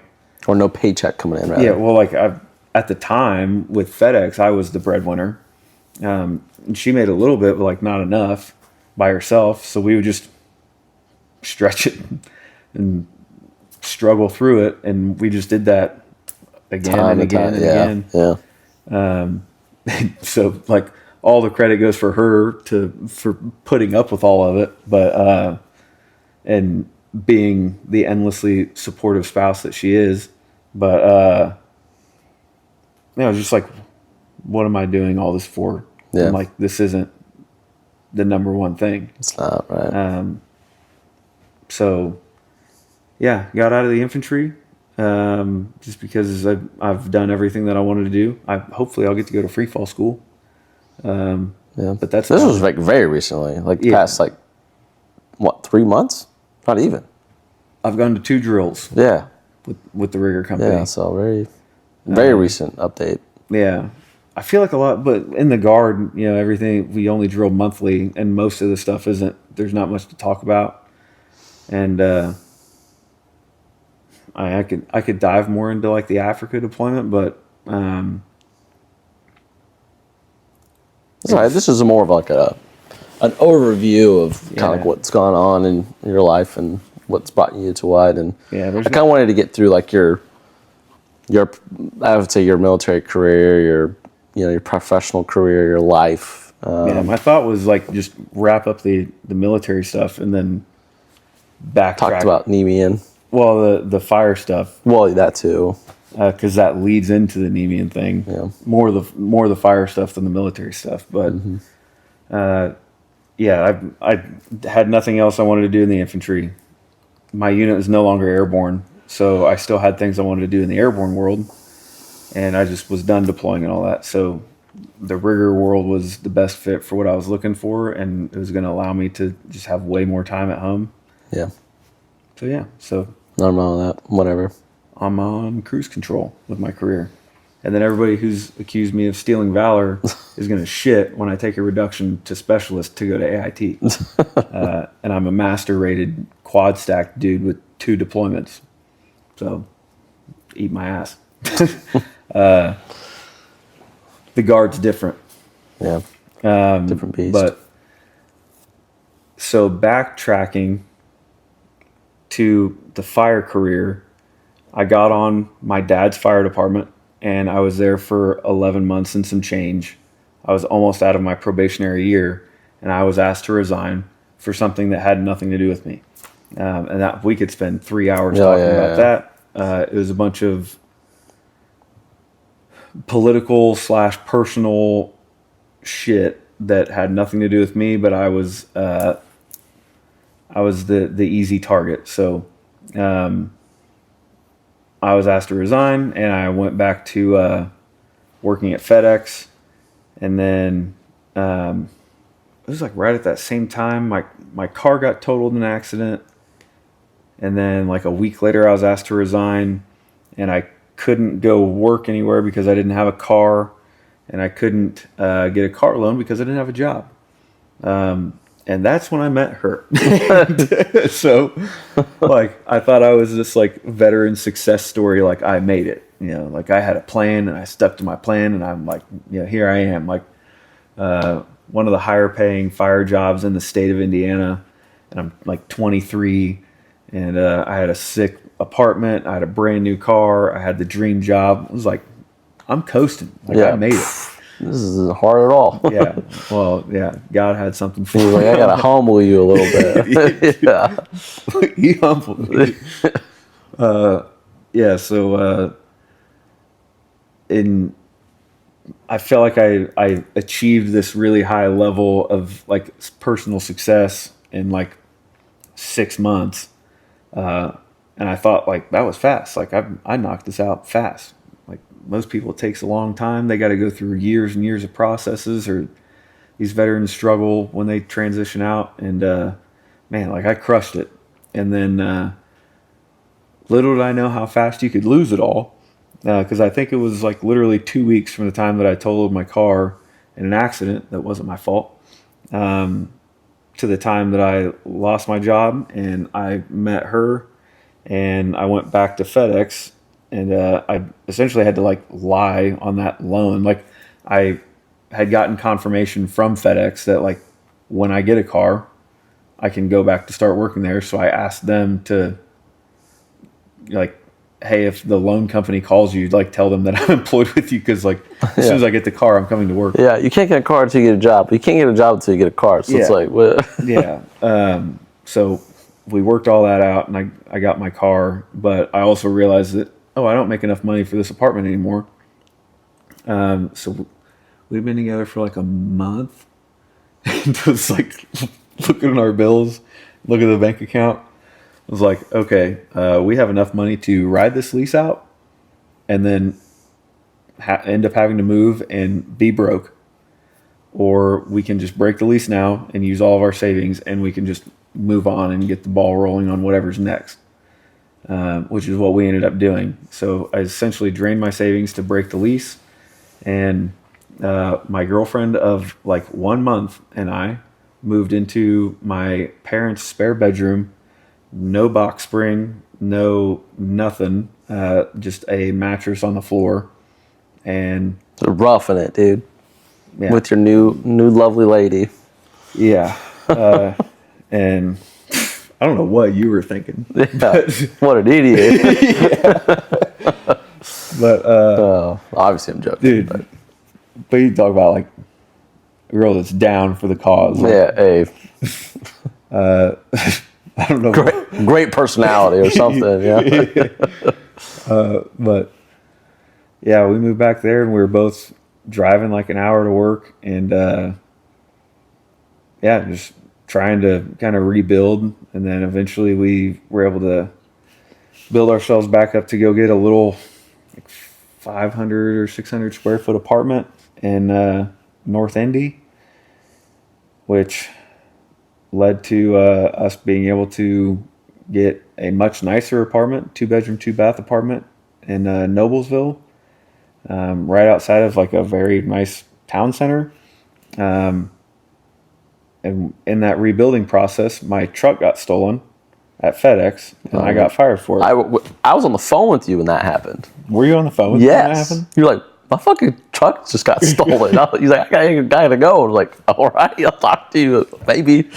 or no paycheck coming in. Rather. Yeah, well, like at the time with FedEx, I was the breadwinner, and she made a little bit, but like not enough by herself. So we would just stretch it and struggle through it, and we just did that again and again and again. Yeah. So like all the credit goes for her for putting up with all of it, but and being the endlessly supportive spouse that she is. But just like, what am I doing all this for? Yeah. And like, this isn't the number one thing. It's not, right. So yeah, got out of the infantry just because I've done everything that I wanted to do. Hopefully I'll get to go to free fall school. But this was like very recently, like past like what, 3 months? Not even. I've gone to 2 drills. Yeah. With the rigger company. Yeah, so very recent update. Yeah. I feel like a lot, but in the Guard, everything, we only drill monthly, and most of the stuff there's not much to talk about. And I could dive more into like the Africa deployment, but sorry, this is more of like an overview of kind of like what's gone on in your life and what's brought you to what. And I kind of wanted to get through like your I would say your military career, your professional career, your life. My thought was like just wrap up the military stuff and then backtrack. Talked about Nemea. Well, the fire stuff. Well, that too. Because that leads into the Nemea thing. Yeah. More the fire stuff than the military stuff. But I had nothing else I wanted to do in the infantry. My unit was no longer airborne, so I still had things I wanted to do in the airborne world, and I just was done deploying and all that. So the rigger world was the best fit for what I was looking for, and it was going to allow me to just have way more time at home. Yeah. So nothing wrong with that. Whatever. I'm on cruise control with my career. And then everybody who's accused me of stealing valor is going to shit when I take a reduction to specialist to go to AIT. And I'm a master rated quad stack dude with 2 deployments. So eat my ass. The Guard's different. Yeah. Different beast. But so backtracking to the fire career, I got on my dad's fire department, and I was there for 11 months and some change. I was almost out of my probationary year, and I was asked to resign for something that had nothing to do with me. And that we could spend 3 hours talking about that. It was a bunch of political / personal shit that had nothing to do with me, but I was the easy target. So I was asked to resign, and I went back to working at FedEx. And then it was like right at that same time, my car got totaled in an accident. And then like a week later, I was asked to resign, and I couldn't go work anywhere because I didn't have a car, and I couldn't get a car loan because I didn't have a job. And that's when I met her. So, like, I thought I was this, like, veteran success story. Like, I made it. Like, I had a plan, and I stuck to my plan, and I'm like, here I am. Like, one of the higher paying fire jobs in the state of Indiana. And I'm like 23, and I had a sick apartment. I had a brand new car. I had the dream job. It was like, I'm coasting. Like, I made it. This isn't hard at all. Yeah. Well, yeah. God had something for me. me. Like, I gotta humble you a little bit. Yeah. He humbled me. Yeah. So, I felt like I achieved this really high level of like personal success in like 6 months. And I thought like that was fast. Like I knocked this out fast. Like most people, it takes a long time. They got to go through years and years of processes, or these veterans struggle when they transition out. And, man, like I crushed it. And then, little did I know how fast you could lose it all. Cause I think it was like literally 2 weeks from the time that I totaled my car in an accident that wasn't my fault, to the time that I lost my job and I met her and I went back to FedEx, and I essentially had to like lie on that loan. Like I had gotten confirmation from FedEx that like when I get a car, I can go back to start working there. So I asked them to like, hey, if the loan company calls you, like tell them that I'm employed with you, because like as soon as I get the car, I'm coming to work. Yeah, you can't get a car until you get a job. You can't get a job until you get a car. So it's like, what? Yeah. So we worked all that out, and I got my car, but I also realized that, I don't make enough money for this apartment anymore. So we've been together for like a month, and it was like looking at our bills, look at the bank account. I was like, okay, we have enough money to ride this lease out and then end up having to move and be broke. Or we can just break the lease now and use all of our savings, and we can just move on and get the ball rolling on whatever's next, which is what we ended up doing. So I essentially drained my savings to break the lease. And my girlfriend of like 1 month and I moved into my parents' spare bedroom. No box spring, no nothing, just a mattress on the floor, and roughing it, dude. Yeah. With your new lovely lady. Yeah, and I don't know what you were thinking. Yeah. What an idiot. Yeah. But obviously I'm joking, dude. But you talk about like a girl that's down for the cause. Like, yeah, hey. I don't know. Great personality or something, yeah. But yeah, we moved back there, and we were both driving like an hour to work, and just trying to kind of rebuild. And then eventually we were able to build ourselves back up to go get a little like 500 or 600 square foot apartment in North Indy, which led to us being able to get a much nicer apartment, 2-bedroom, 2-bath apartment in Noblesville, right outside of like a very nice town center. And in that rebuilding process, my truck got stolen at FedEx, and I got fired for it. I was on the phone with you when that happened. Were you on the phone with when that happened? You're like, my fucking truck just got stolen. He's like, I gotta go. I was like, all right, I'll talk to you, maybe.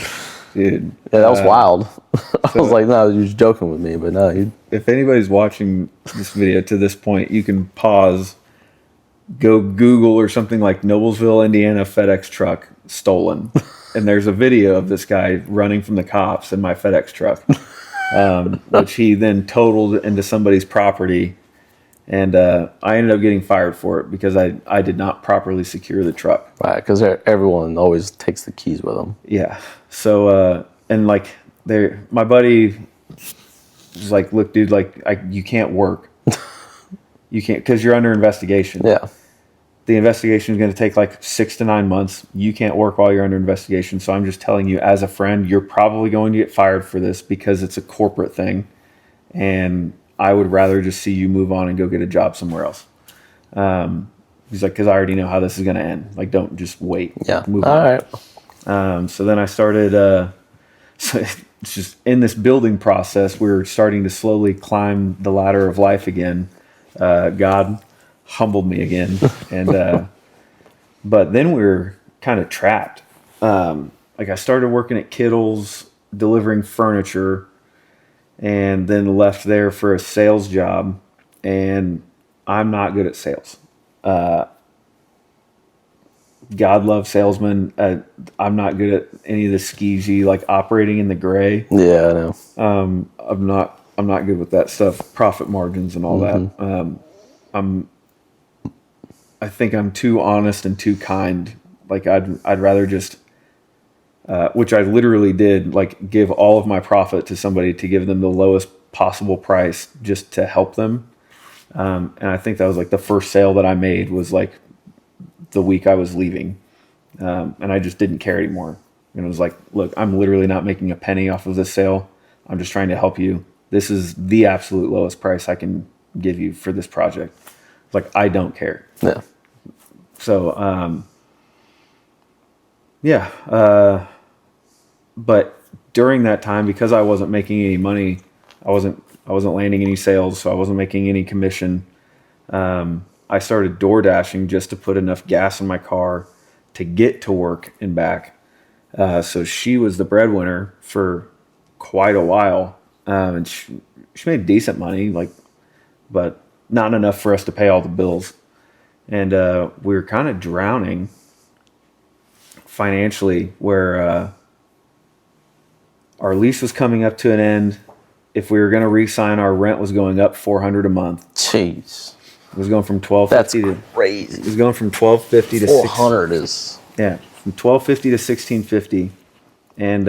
Dude. Yeah, that was wild. I was like, no, you're just joking with me, but no. If anybody's watching this video to this point, you can pause, go Google or something like Noblesville, Indiana FedEx truck stolen. And there's a video of this guy running from the cops in my FedEx truck, which he then totaled into somebody's property. And I ended up getting fired for it because I did not properly secure the truck. Right, because everyone always takes the keys with them. Yeah. So, and like, my buddy was like, look, dude, like, you can't work. You can't, because you're under investigation. Yeah. The investigation is going to take like 6 to 9 months. You can't work while you're under investigation. So I'm just telling you, as a friend, you're probably going to get fired for this because it's a corporate thing. And I would rather just see you move on and go get a job somewhere else. He's like, because I already know how this is going to end. Like, don't just wait. Yeah. Like, move all on. Right. So then I started, so it's just in this building process, we were starting to slowly climb the ladder of life again. God humbled me again. And, but then we were kind of trapped. Like I started working at Kittle's delivering furniture, and then left there for a sales job, and I'm not good at sales. God loves salesmen. I'm not good at any of the skeezy, like operating in the gray. Yeah, I know. I'm not good with that stuff, profit margins and all that. I think I'm too honest and too kind. Like I'd rather just, which I literally did, like give all of my profit to somebody to give them the lowest possible price just to help them. And I think that was like the first sale that I made was like the week I was leaving. And I just didn't care anymore. And it was like, look, I'm literally not making a penny off of this sale. I'm just trying to help you. This is the absolute lowest price I can give you for this project. It's like, I don't care. Yeah. So, but during that time, because I wasn't making any money, I wasn't landing any sales, so I wasn't making any commission. I started door dashing just to put enough gas in my car to get to work and back. So she was the breadwinner for quite a while, and she made decent money, like, but not enough for us to pay all the bills. And we were kind of drowning financially, where our lease was coming up to an end. If we were going to re-sign, our rent was going up $400 a month. Jeez. It was going from $1,250 That's to crazy. It was going from $1,250 to $400 is from $1,250 to $1,650, and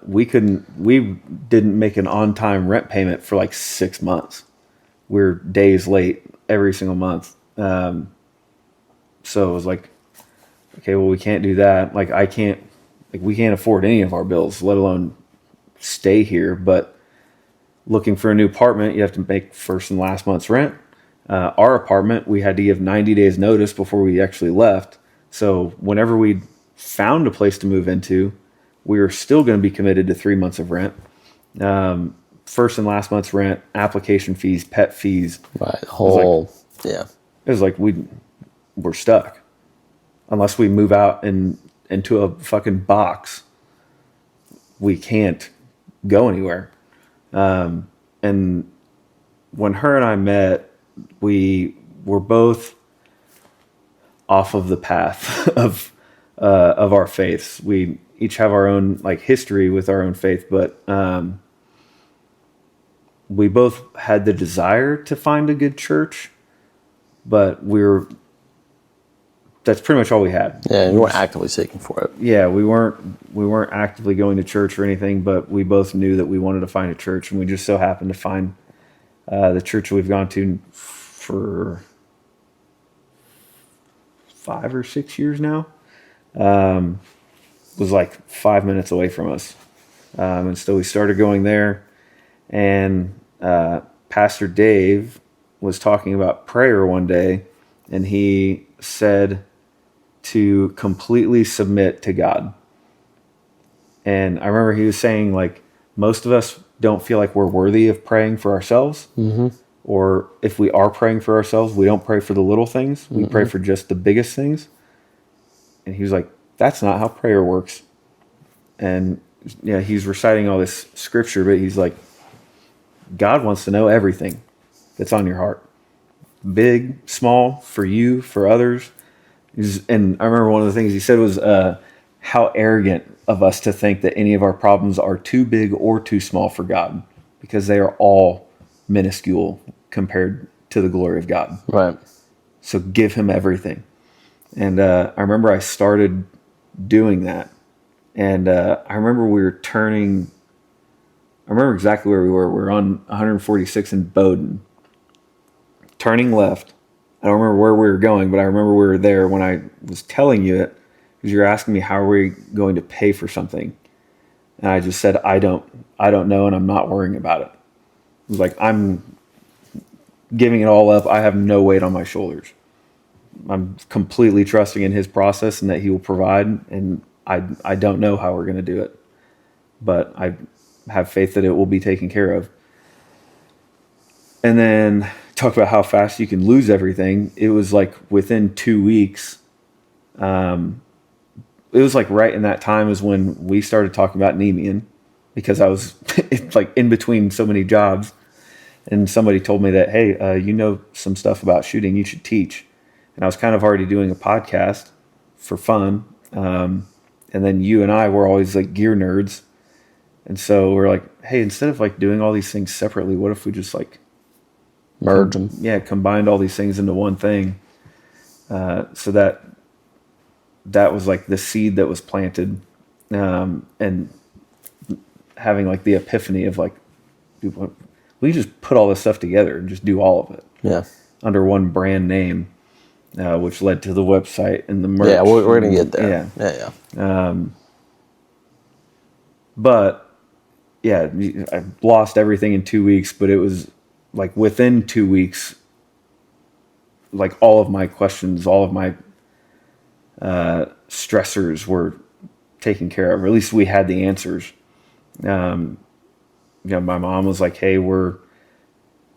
we didn't make an on-time rent payment for like 6 months. We're days late every single month. So it was like, okay, well, we can't do that. Like we can't afford any of our bills, let alone stay here. But looking for a new apartment, you have to make first and last month's rent. Our apartment, we had to give 90 days notice before we actually left. So whenever we found a place to move into, we were still going to be committed to 3 months of rent. First and last month's rent, application fees, pet fees. right. It was like we're stuck. Unless we move out into a fucking box, we can't go anywhere. And when her and I met, we were both off of the path of our faiths. We each have our own like history with our own faith, but we both had the desire to find a good church, but that's pretty much all we had. Yeah, you weren't actively seeking for it. Yeah, we weren't actively going to church or anything, but we both knew that we wanted to find a church, and we just so happened to find the church we've gone to for 5 or 6 years now. Was like 5 minutes away from us, and so we started going there. And Pastor Dave was talking about prayer one day, and he said to completely submit to God. And I remember he was saying, like, most of us don't feel like we're worthy of praying for ourselves. Mm-hmm. Or if we are praying for ourselves, we don't pray for the little things. We pray for just the biggest things. And he was like, that's not how prayer works. And yeah, he's reciting all this scripture, but he's like, God wants to know everything that's on your heart. Big, small, for you, for others. And I remember one of the things he said was how arrogant of us to think that any of our problems are too big or too small for God, because they are all minuscule compared to the glory of God. Right. So give him everything. And I remember I started doing that. And I remember I remember exactly where we were. We were on 146 in Bowdoin, turning left. I don't remember where we were going, but I remember we were there when I was telling you it, because you were asking me how are we going to pay for something. And I just said, I don't know, and I'm not worrying about it. It was like, I'm giving it all up. I have no weight on my shoulders. I'm completely trusting in his process and that he will provide. And I don't know how we're going to do it, but I have faith that it will be taken care of. And then talk about how fast you can lose everything. It was like within 2 weeks, it was like right in that time is when we started talking about Nemea, because I was like in between so many jobs, and somebody told me that, hey, you know some stuff about shooting, you should teach. And I was kind of already doing a podcast for fun. And then you and I were always like gear nerds. And so we're like, hey, instead of like doing all these things separately, what if we just like merge them? Yeah, combined all these things into one thing. So that was like the seed that was planted, and having like the epiphany of like, we just put all this stuff together and just do all of it. Yeah. Under one brand name, which led to the website and the merch. Yeah, we're gonna get there. Yeah. But yeah, I lost everything in 2 weeks, but it was like within 2 weeks, like all of my questions, all of my stressors were taken care of, or at least we had the answers. My mom was like, hey, we're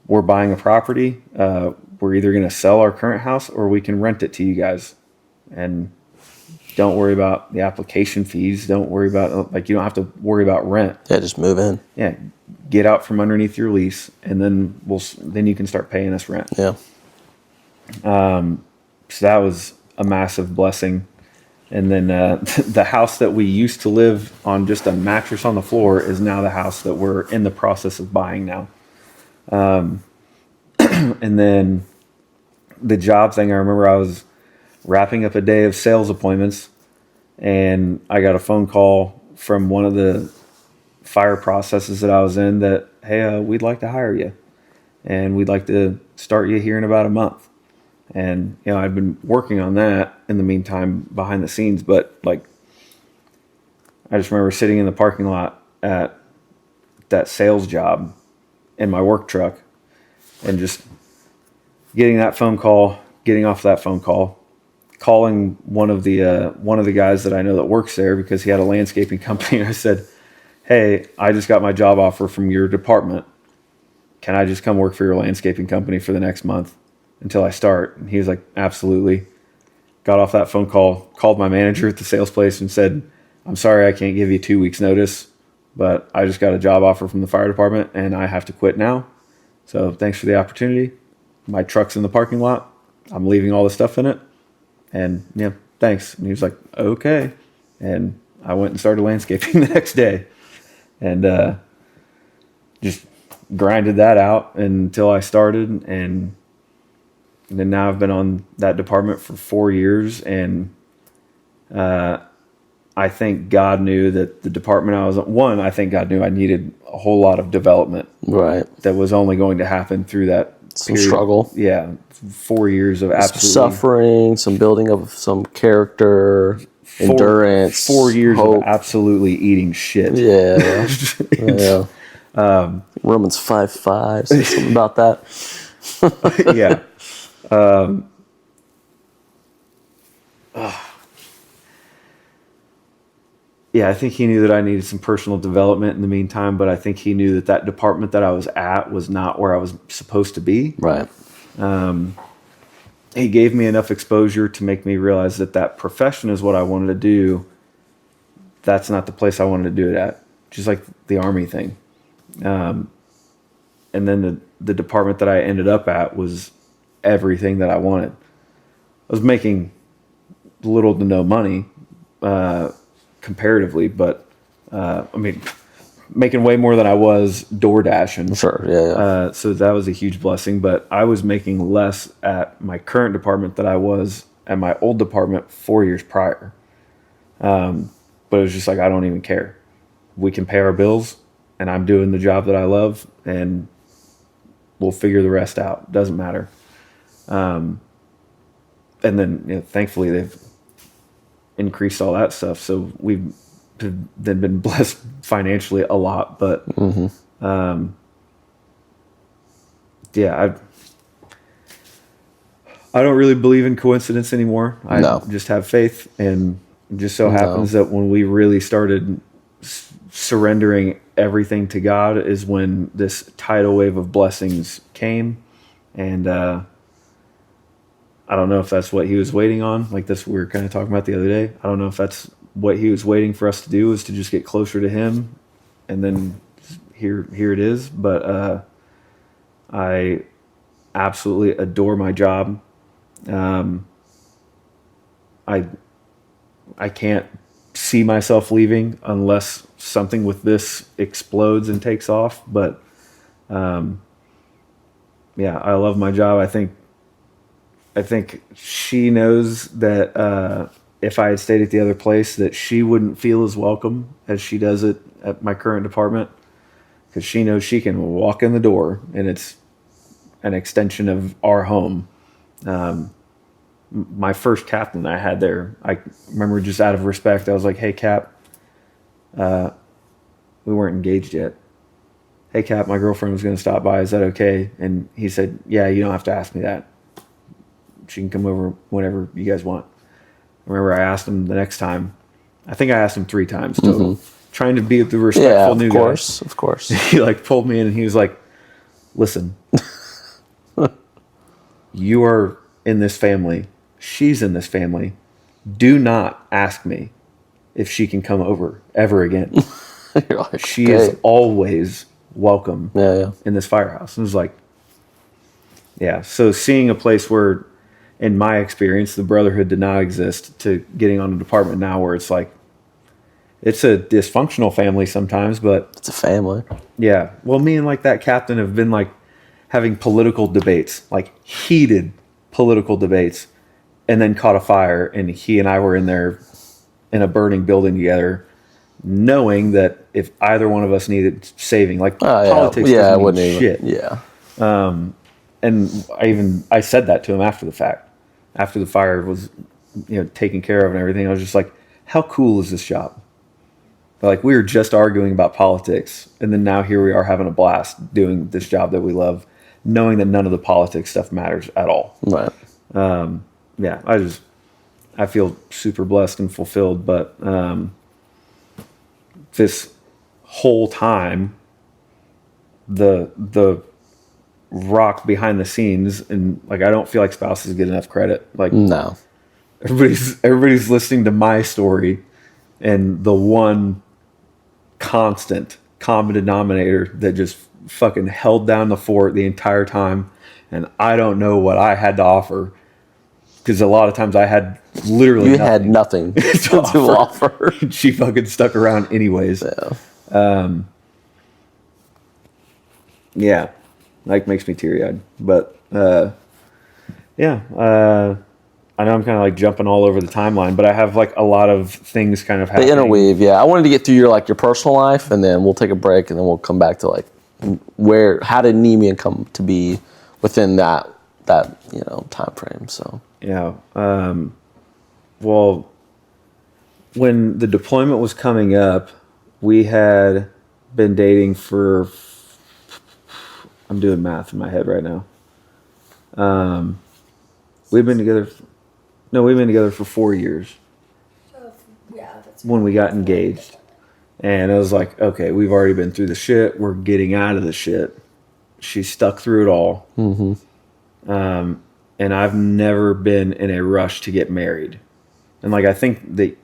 buying a property. We're either going to sell our current house or we can rent it to you guys. And don't worry about the application fees. Don't worry about, like, you don't have to worry about rent. Yeah, just move in. Yeah. Get out from underneath your lease, and then then you can start paying us rent. Yeah. So that was a massive blessing. And then the house that we used to live on, just a mattress on the floor, is now the house that we're in the process of buying now. And then the job thing, I remember I was wrapping up a day of sales appointments, and I got a phone call from one of the fire processes that I was in that, hey, we'd like to hire you, and we'd like to start you here in about a month. And, I'd been working on that in the meantime behind the scenes, but like, I just remember sitting in the parking lot at that sales job in my work truck and just getting that phone call, getting off that phone call, calling one of the guys that I know that works there, because he had a landscaping company. And I said, hey, I just got my job offer from your department. Can I just come work for your landscaping company for the next month until I start? And he was like, absolutely. Got off that phone call, called my manager at the sales place and said, I'm sorry, I can't give you 2 weeks notice, but I just got a job offer from the fire department and I have to quit now. So thanks for the opportunity. My truck's in the parking lot. I'm leaving all the stuff in it. And yeah, thanks. And he was like, okay. And I went and started landscaping the next day, and just grinded that out until I started. And then now I've been on that department for 4 years. And I think God knew that the department I was on, I think God knew I needed a whole lot of development. Right. That was only going to happen through that some struggle. Yeah. 4 years of absolute suffering, some building of some character, endurance. 4 years hope. of absolutely eating shit. Yeah. Yeah. Romans 5:5 says something about that. Yeah. Yeah, I think he knew that I needed some personal development in the meantime, but I think he knew that department that I was at was not where I was supposed to be. Right. He gave me enough exposure to make me realize that profession is what I wanted to do. That's not the place I wanted to do it at. Just like the Army thing. And then the department that I ended up at was everything that I wanted. I was making little to no money, comparatively, but making way more than I was door dashing. Sure, yeah. So that was a huge blessing, but I was making less at my current department than I was at my old department 4 years prior. But it was just like, I don't even care. We can pay our bills, and I'm doing the job that I love, and we'll figure the rest out. Doesn't matter. And then, thankfully, they've increased all that stuff. So we've been blessed financially a lot, but yeah, I don't really believe in coincidence anymore. I just have faith, and it just so happens that when we really started surrendering everything to God is when this tidal wave of blessings came. And I don't know if that's what he was waiting on, like this we were kind of talking about the other day. I don't know if that's what he was waiting for us to do was to just get closer to him, and then here it is. But I absolutely adore my job. I can't see myself leaving unless something with this explodes and takes off. But yeah, I love my job. I think she knows that if I had stayed at the other place, that she wouldn't feel as welcome as she does at my current department, because she knows she can walk in the door and it's an extension of our home. My first captain I had there, I remember just out of respect, I was like, "Hey, Cap, we weren't engaged yet. Hey, Cap, my girlfriend was going to stop by. Is that okay?" And he said, "Yeah, you don't have to ask me that. She can come over whenever you guys want." I remember I asked him the next time. I think I asked him 3 times total, trying to be the respectful new guy. Of course. He like pulled me in and he was like, "Listen, you are in this family. She's in this family. Do not ask me if she can come over ever again. You're like, she is always welcome yeah. in this firehouse." And it was like, yeah. So seeing a place where, in my experience, the brotherhood did not exist, to getting on a department now where it's like, it's a dysfunctional family sometimes, but It's a family. yeah. Well, me and like that captain have been like having political debates, like heated political debates, and then caught a fire, and he and I were in there in a burning building together, knowing that if either one of us needed saving, like politics doesn't mean shit. Yeah. And I said that to him after the fact, after the fire was, taken care of and everything. I was just like, how cool is this job? Like, we were just arguing about politics, and then now here we are having a blast doing this job that we love, knowing that none of the politics stuff matters at all. Right. Yeah, I feel super blessed and fulfilled. But this whole time, the rock behind the scenes, and like, I don't feel like spouses get enough credit. Like, No. everybody's listening to my story, and the one constant common denominator that just fucking held down the fort the entire time. And I don't know what I had to offer, because a lot of times I had literally You had nothing to offer. She fucking stuck around anyways. Yeah, like, makes me teary-eyed. But I know I'm kind of like jumping all over the timeline, but I have like a lot of things kind of happening. The interweave, yeah. I wanted to get through your personal life, and then we'll take a break, and then we'll come back to like how did Nemea come to be within that time frame. So yeah. Well, when the deployment was coming up, we had been dating for, I'm doing math in my head right now. We've been together for 4 years. Yeah, that's when we got engaged. And I was like, okay, we've already been through the shit. We're getting out of the shit. She stuck through it all. Mm-hmm. And I've never been in a rush to get married. And like, I think that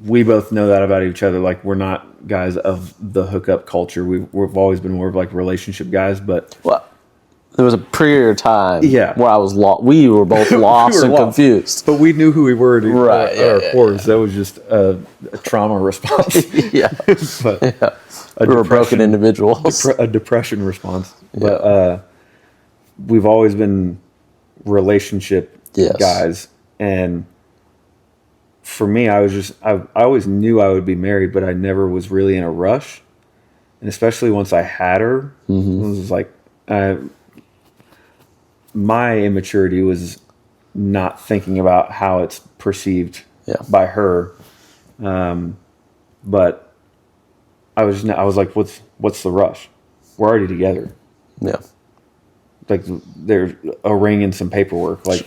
we both know that about each other. Like, we're not guys of the hookup culture. We've always been more of like relationship guys, but there was a period of time where I was lost. We were both lost and confused. But we knew who we were to our cores. That was just a trauma response. We were broken individuals. A depression response. But we've always been relationship guys. And for me, I always knew I would be married, but I never was really in a rush. And especially once I had her, it was like, my immaturity was not thinking about how it's perceived by her. But I was like, what's the rush? We're already together. Yeah. Like, there's a ring and some paperwork. Like,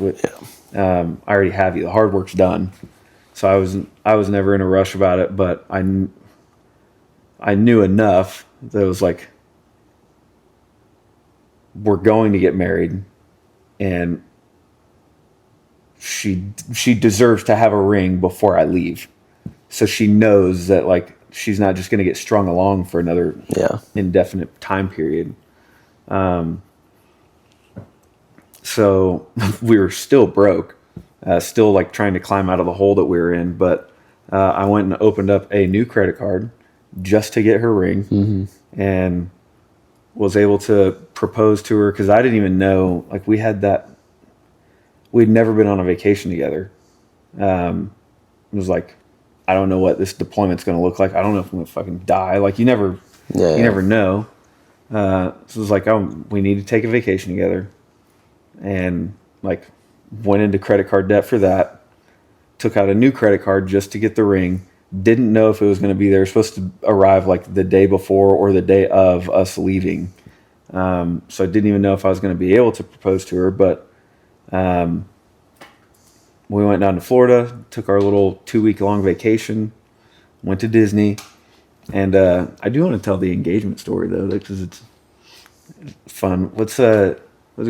I already have you. The hard work's done. So I was never in a rush about it, but I knew enough that it was like, we're going to get married, and she deserves to have a ring before I leave. so she knows that like she's not just going to get strung along for another indefinite time period. So we were still broke, still like trying to climb out of the hole that we were in. But I went and opened up a new credit card just to get her ring, and was able to propose to her because I didn't even know, like we'd never been on a vacation together. It was like, I don't know what this deployment's going to look like. I don't know if I'm going to fucking die. Like you never know. So it was like, we need to take a vacation together. And like went into credit card debt for that. Took out a new credit card just to get the ring. Didn't know if it was going to be there. It was supposed to arrive like the day before or the day of us leaving. So I didn't even know if I was going to be able to propose to her. But we went down to Florida, took our little 2-week-long vacation, went to Disney. And I do want to tell the engagement story though, because it's fun. What's it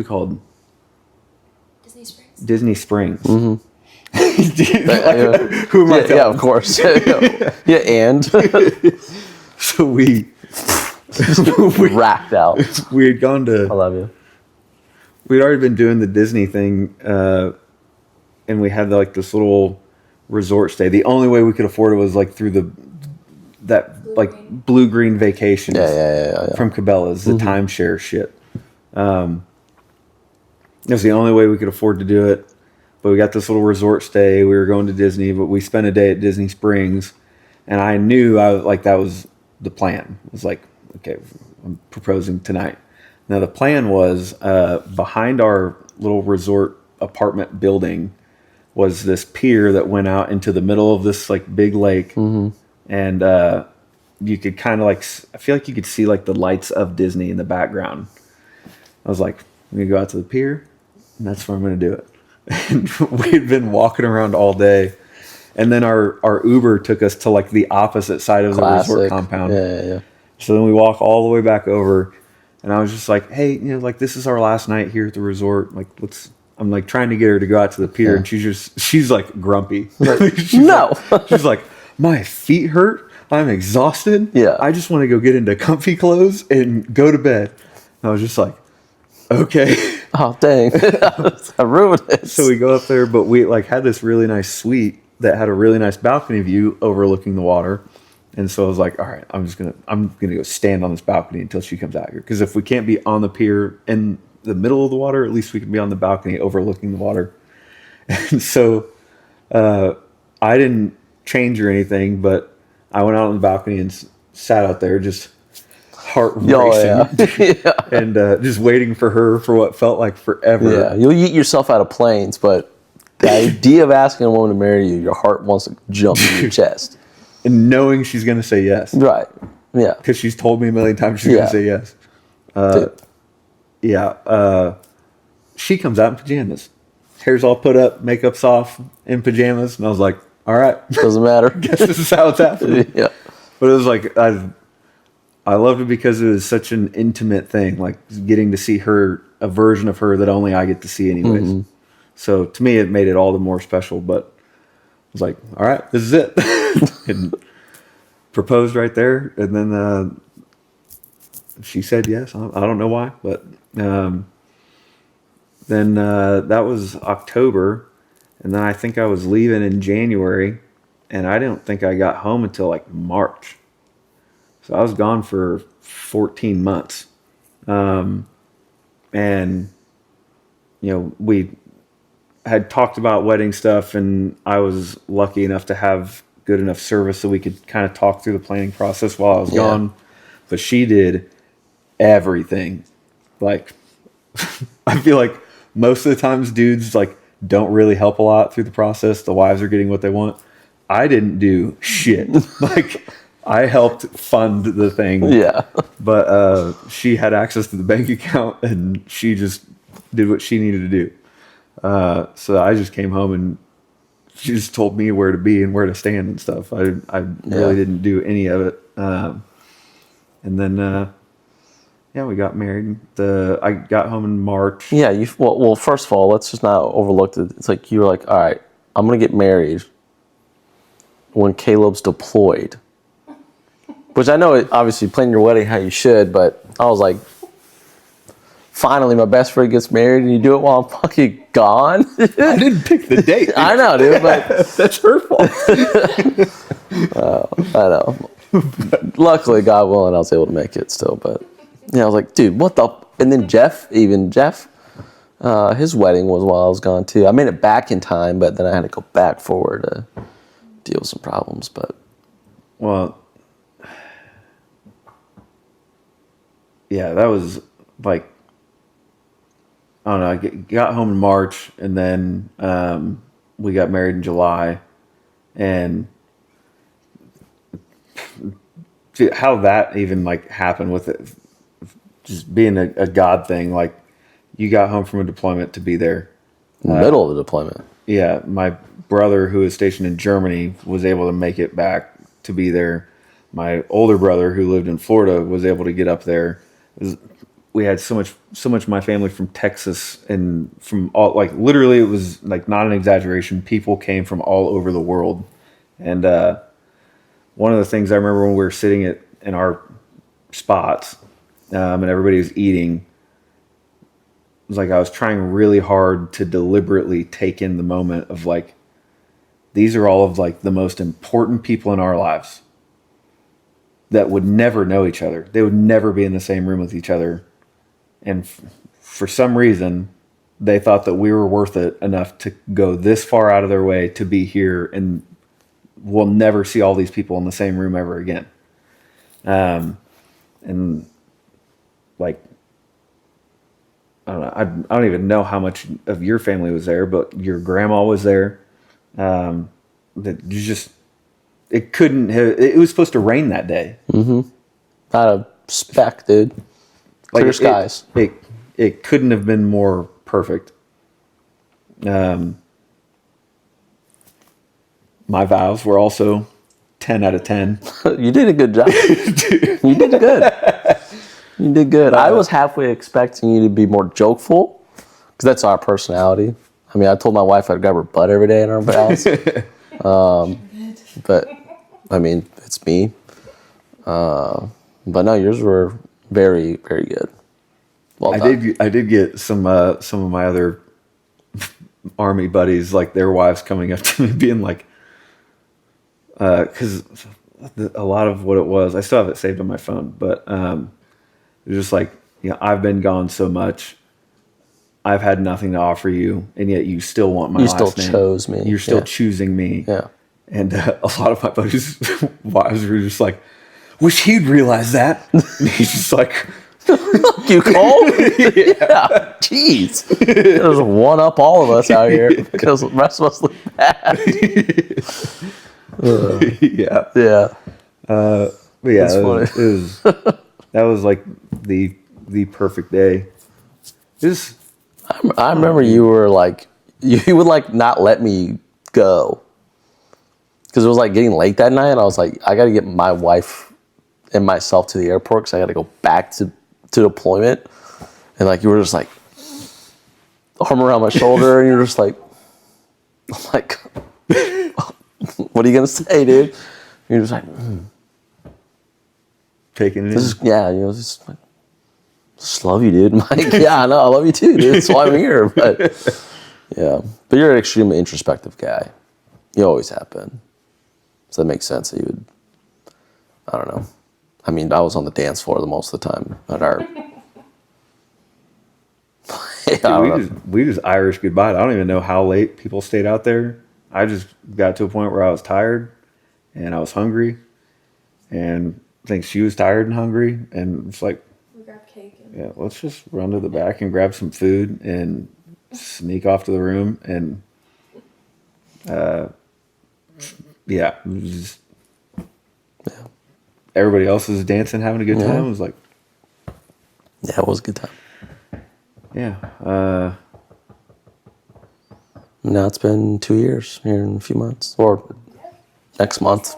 called? Disney Springs. Mm-hmm. Who am I telling? Yeah, of course. Yeah, and so we racked out. We had gone to. I love you. We'd already been doing the Disney thing, and we had like this little resort stay. The only way we could afford it was like through blue green vacations. Yeah. From Cabela's, the timeshare shit. It was the only way we could afford to do it. But we got this little resort stay. We were going to Disney, but we spent a day at Disney Springs. And I knew that was the plan. It was like, okay, I'm proposing tonight. Now the plan was behind our little resort apartment building was this pier that went out into the middle of this like big lake. And you could kind of like, I feel like you could see like the lights of Disney in the background. I was like, I'm going to go out to the pier. And that's where I'm going to do it. And we'd been walking around all day. And then our Uber took us to like the opposite side of the resort compound. Yeah. So then we walk all the way back over. And I was just like, hey, like this is our last night here at the resort. Like, I'm like trying to get her to go out to the pier. And she's like grumpy. She's like, my feet hurt. I'm exhausted. Yeah. I just want to go get into comfy clothes and go to bed. And I was just like, okay. Oh, dang. I ruined it. So we go up there, but we like had this really nice suite that had a really nice balcony view overlooking the water. And so I was like, all right, I'm gonna go stand on this balcony until she comes out here. Because if we can't be on the pier in the middle of the water, at least we can be on the balcony overlooking the water. And so I didn't change or anything, but I went out on the balcony and sat out there just heart racing and just waiting for her for what felt like forever. Yeah, you'll eat yourself out of planes, but the idea of asking a woman to marry you, your heart wants to jump in your chest. And knowing she's going to say yes. Right, yeah. Because she's told me a million times she's going to say yes. She comes out in pajamas. Hair's all put up, makeup's off, in pajamas. And I was like, all right. Doesn't matter. Guess this is how it's happening. Yeah. But it was like, I loved it because it was such an intimate thing, like getting to see her, a version of her that only I get to see anyways. So to me, it made it all the more special, but I was like, all right, this is it. And proposed right there. And then she said yes. I don't know why, but then that was October. And then I think I was leaving in January, and I didn't think I got home until like March. So I was gone for 14 months. And, we had talked about wedding stuff, and I was lucky enough to have good enough service so we could kind of talk through the planning process while I was gone. But she did everything. Like, I feel like most of the times dudes like don't really help a lot through the process. The wives are getting what they want. I didn't do shit. Like, I helped fund the thing. Yeah. But she had access to the bank account, and she just did what she needed to do. So I just came home, and she just told me where to be and where to stand and stuff. I really didn't do any of it. And then, we got married. I got home in March. Yeah. Well, first of all, let's just not overlook it. It's like you were like, all right, I'm going to get married. when Caleb's deployed. Which I know, obviously, plan your wedding how you should, but I was like, finally, my best friend gets married, and you do it while I'm fucking gone. I didn't pick the date. Dude. I know, dude, but That's her fault. I know. Luckily, God willing, I was able to make it still. But yeah, I was like, dude, what the? And then Jeff, his wedding was while I was gone too. I made it back in time, but then I had to go back forward to deal with some problems. But well, yeah, that was like, I don't know. I got home in March, and then we got married in July, and dude, how that even like happened with it, just being a God thing. Like, you got home from a deployment to be there. in the middle of the deployment. Yeah, my brother, who was stationed in Germany, was able to make it back to be there. My older brother, who lived in Florida, was able to get up there. We had so much of my family from Texas, and from all, like, literally, it was like not an exaggeration. People came from all over the world. And one of the things I remember when we were sitting in our spots, and everybody was eating, was like I was trying really hard to deliberately take in the moment of like, these are all of like the most important people in our lives that would never know each other. They would never be in the same room with each other. And for some reason, they thought that we were worth it enough to go this far out of their way to be here, and we'll never see all these people in the same room ever again. And like, I don't know. I don't even know how much of your family was there, but your grandma was there. That you just, it couldn't have. It was supposed to rain that day. Mm-hmm. Not a speck, dude. Clear Like, skies. It couldn't have been more perfect. My vows were also 10 out of 10. You did a good job. You did good. You did good. I was halfway expecting you to be more jokeful, because that's our personality. I mean, I told my wife I'd grab her butt every day in our vows. But, I mean, it's me. But no, yours were very, very good. Well done. I did get some of my other Army buddies, like their wives, coming up to me being like, because a lot of what it was, I still have it saved on my phone, but it was just like, I've been gone so much, I've had nothing to offer you, and yet you still want my last name. You still chose me. You're still choosing me. Yeah. And a lot of my buddies' wives were just like, wish he'd realize that. And he's just like, you called? Yeah. Jeez. There's one up all of us out here, because the rest of us look bad. Yeah. Yeah. But yeah, That's funny. it was that was like the perfect day. Just, I remember you were like, you would like not let me go, because it was like getting late that night, and I was like, I got to get my wife and myself to the airport, because I got to go back to deployment. And like, you were just like, arm around my shoulder, and you're just like, I'm like, what are you gonna say, dude? And you're just like, taking it this in. is, yeah, just like, just love you, dude. I'm like, yeah, I know, I love you too, dude. That's why I'm here. But yeah, but you're an extremely introspective guy. You always have been. So that makes sense that you would, I don't know. I mean, I was on the dance floor the most of the time at our. We just Irish goodbye. I don't even know how late people stayed out there. I just got to a point where I was tired, and I was hungry, and I think she was tired and hungry, and it's like, We grabbed cake. yeah, let's just run to the back and grab some food and sneak off to the room, and yeah, it was just, everybody else was dancing, having a good time. It was like, yeah, it was a good time. yeah. Now it's been 2 years here in a few months, or next month,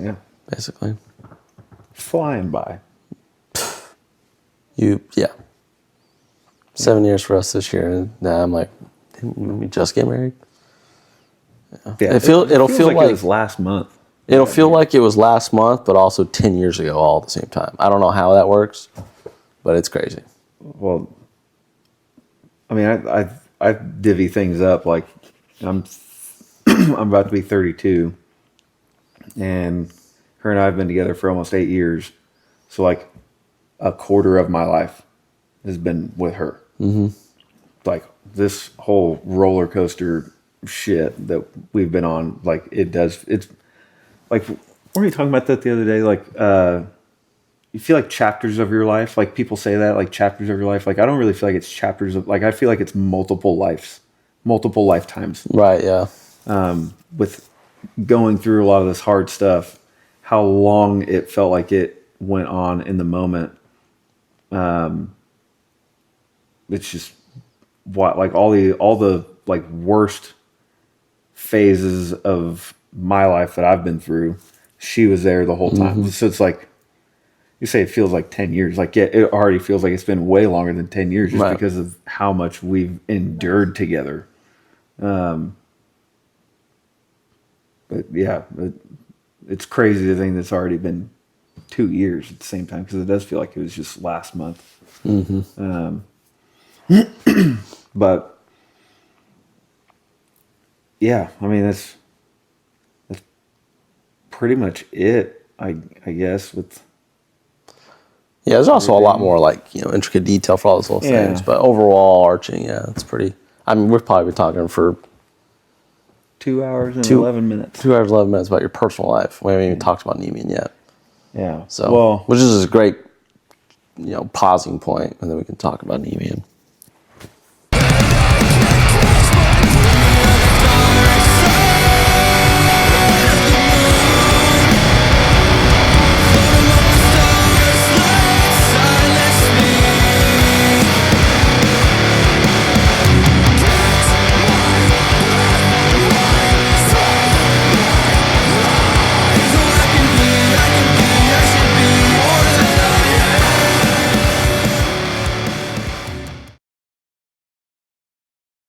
Yeah. basically. Flying by. Yeah. 7 years for us this year, and now I'm like, didn't we just get married? Yeah, It'll feel like it was last month. It'll feel like it was last month, but also 10 years ago, all at the same time. I don't know how that works, but it's crazy. Well, I mean, I divvy things up like I'm I'm about to be 32, and her and I have been together for almost 8 years. So like a quarter of my life has been with her. Mm-hmm. Like this whole roller coaster shit that we've been on, like it's like, were you talking about that the other day? Like, you feel like chapters of your life. Like people say that, like chapters of your life. Like I don't really feel like it's chapters of. Like I feel like it's multiple lives, multiple lifetimes. Right. Yeah. With going through a lot of this hard stuff, how long it felt like it went on in the moment. It's just what like all the like worst phases of my life that I've been through, she was there the whole time. So it's like, you say it feels like 10 years. Like it already feels like it's been way longer than 10 years just because of how much we've endured together. But yeah, it's crazy to think that's already been 2 years at the same time, because it does feel like it was just last month. But yeah, I mean, that's pretty much it, I guess. With there's also a lot more like intricate detail for all those little things, but overall arching, it's pretty. I mean, we've probably been talking for 2 hours and 11 minutes. 2 hours 11 minutes about your personal life. We haven't even talked about Nemea yet. Yeah. So, which is a great pausing point, and then we can talk about Nemea.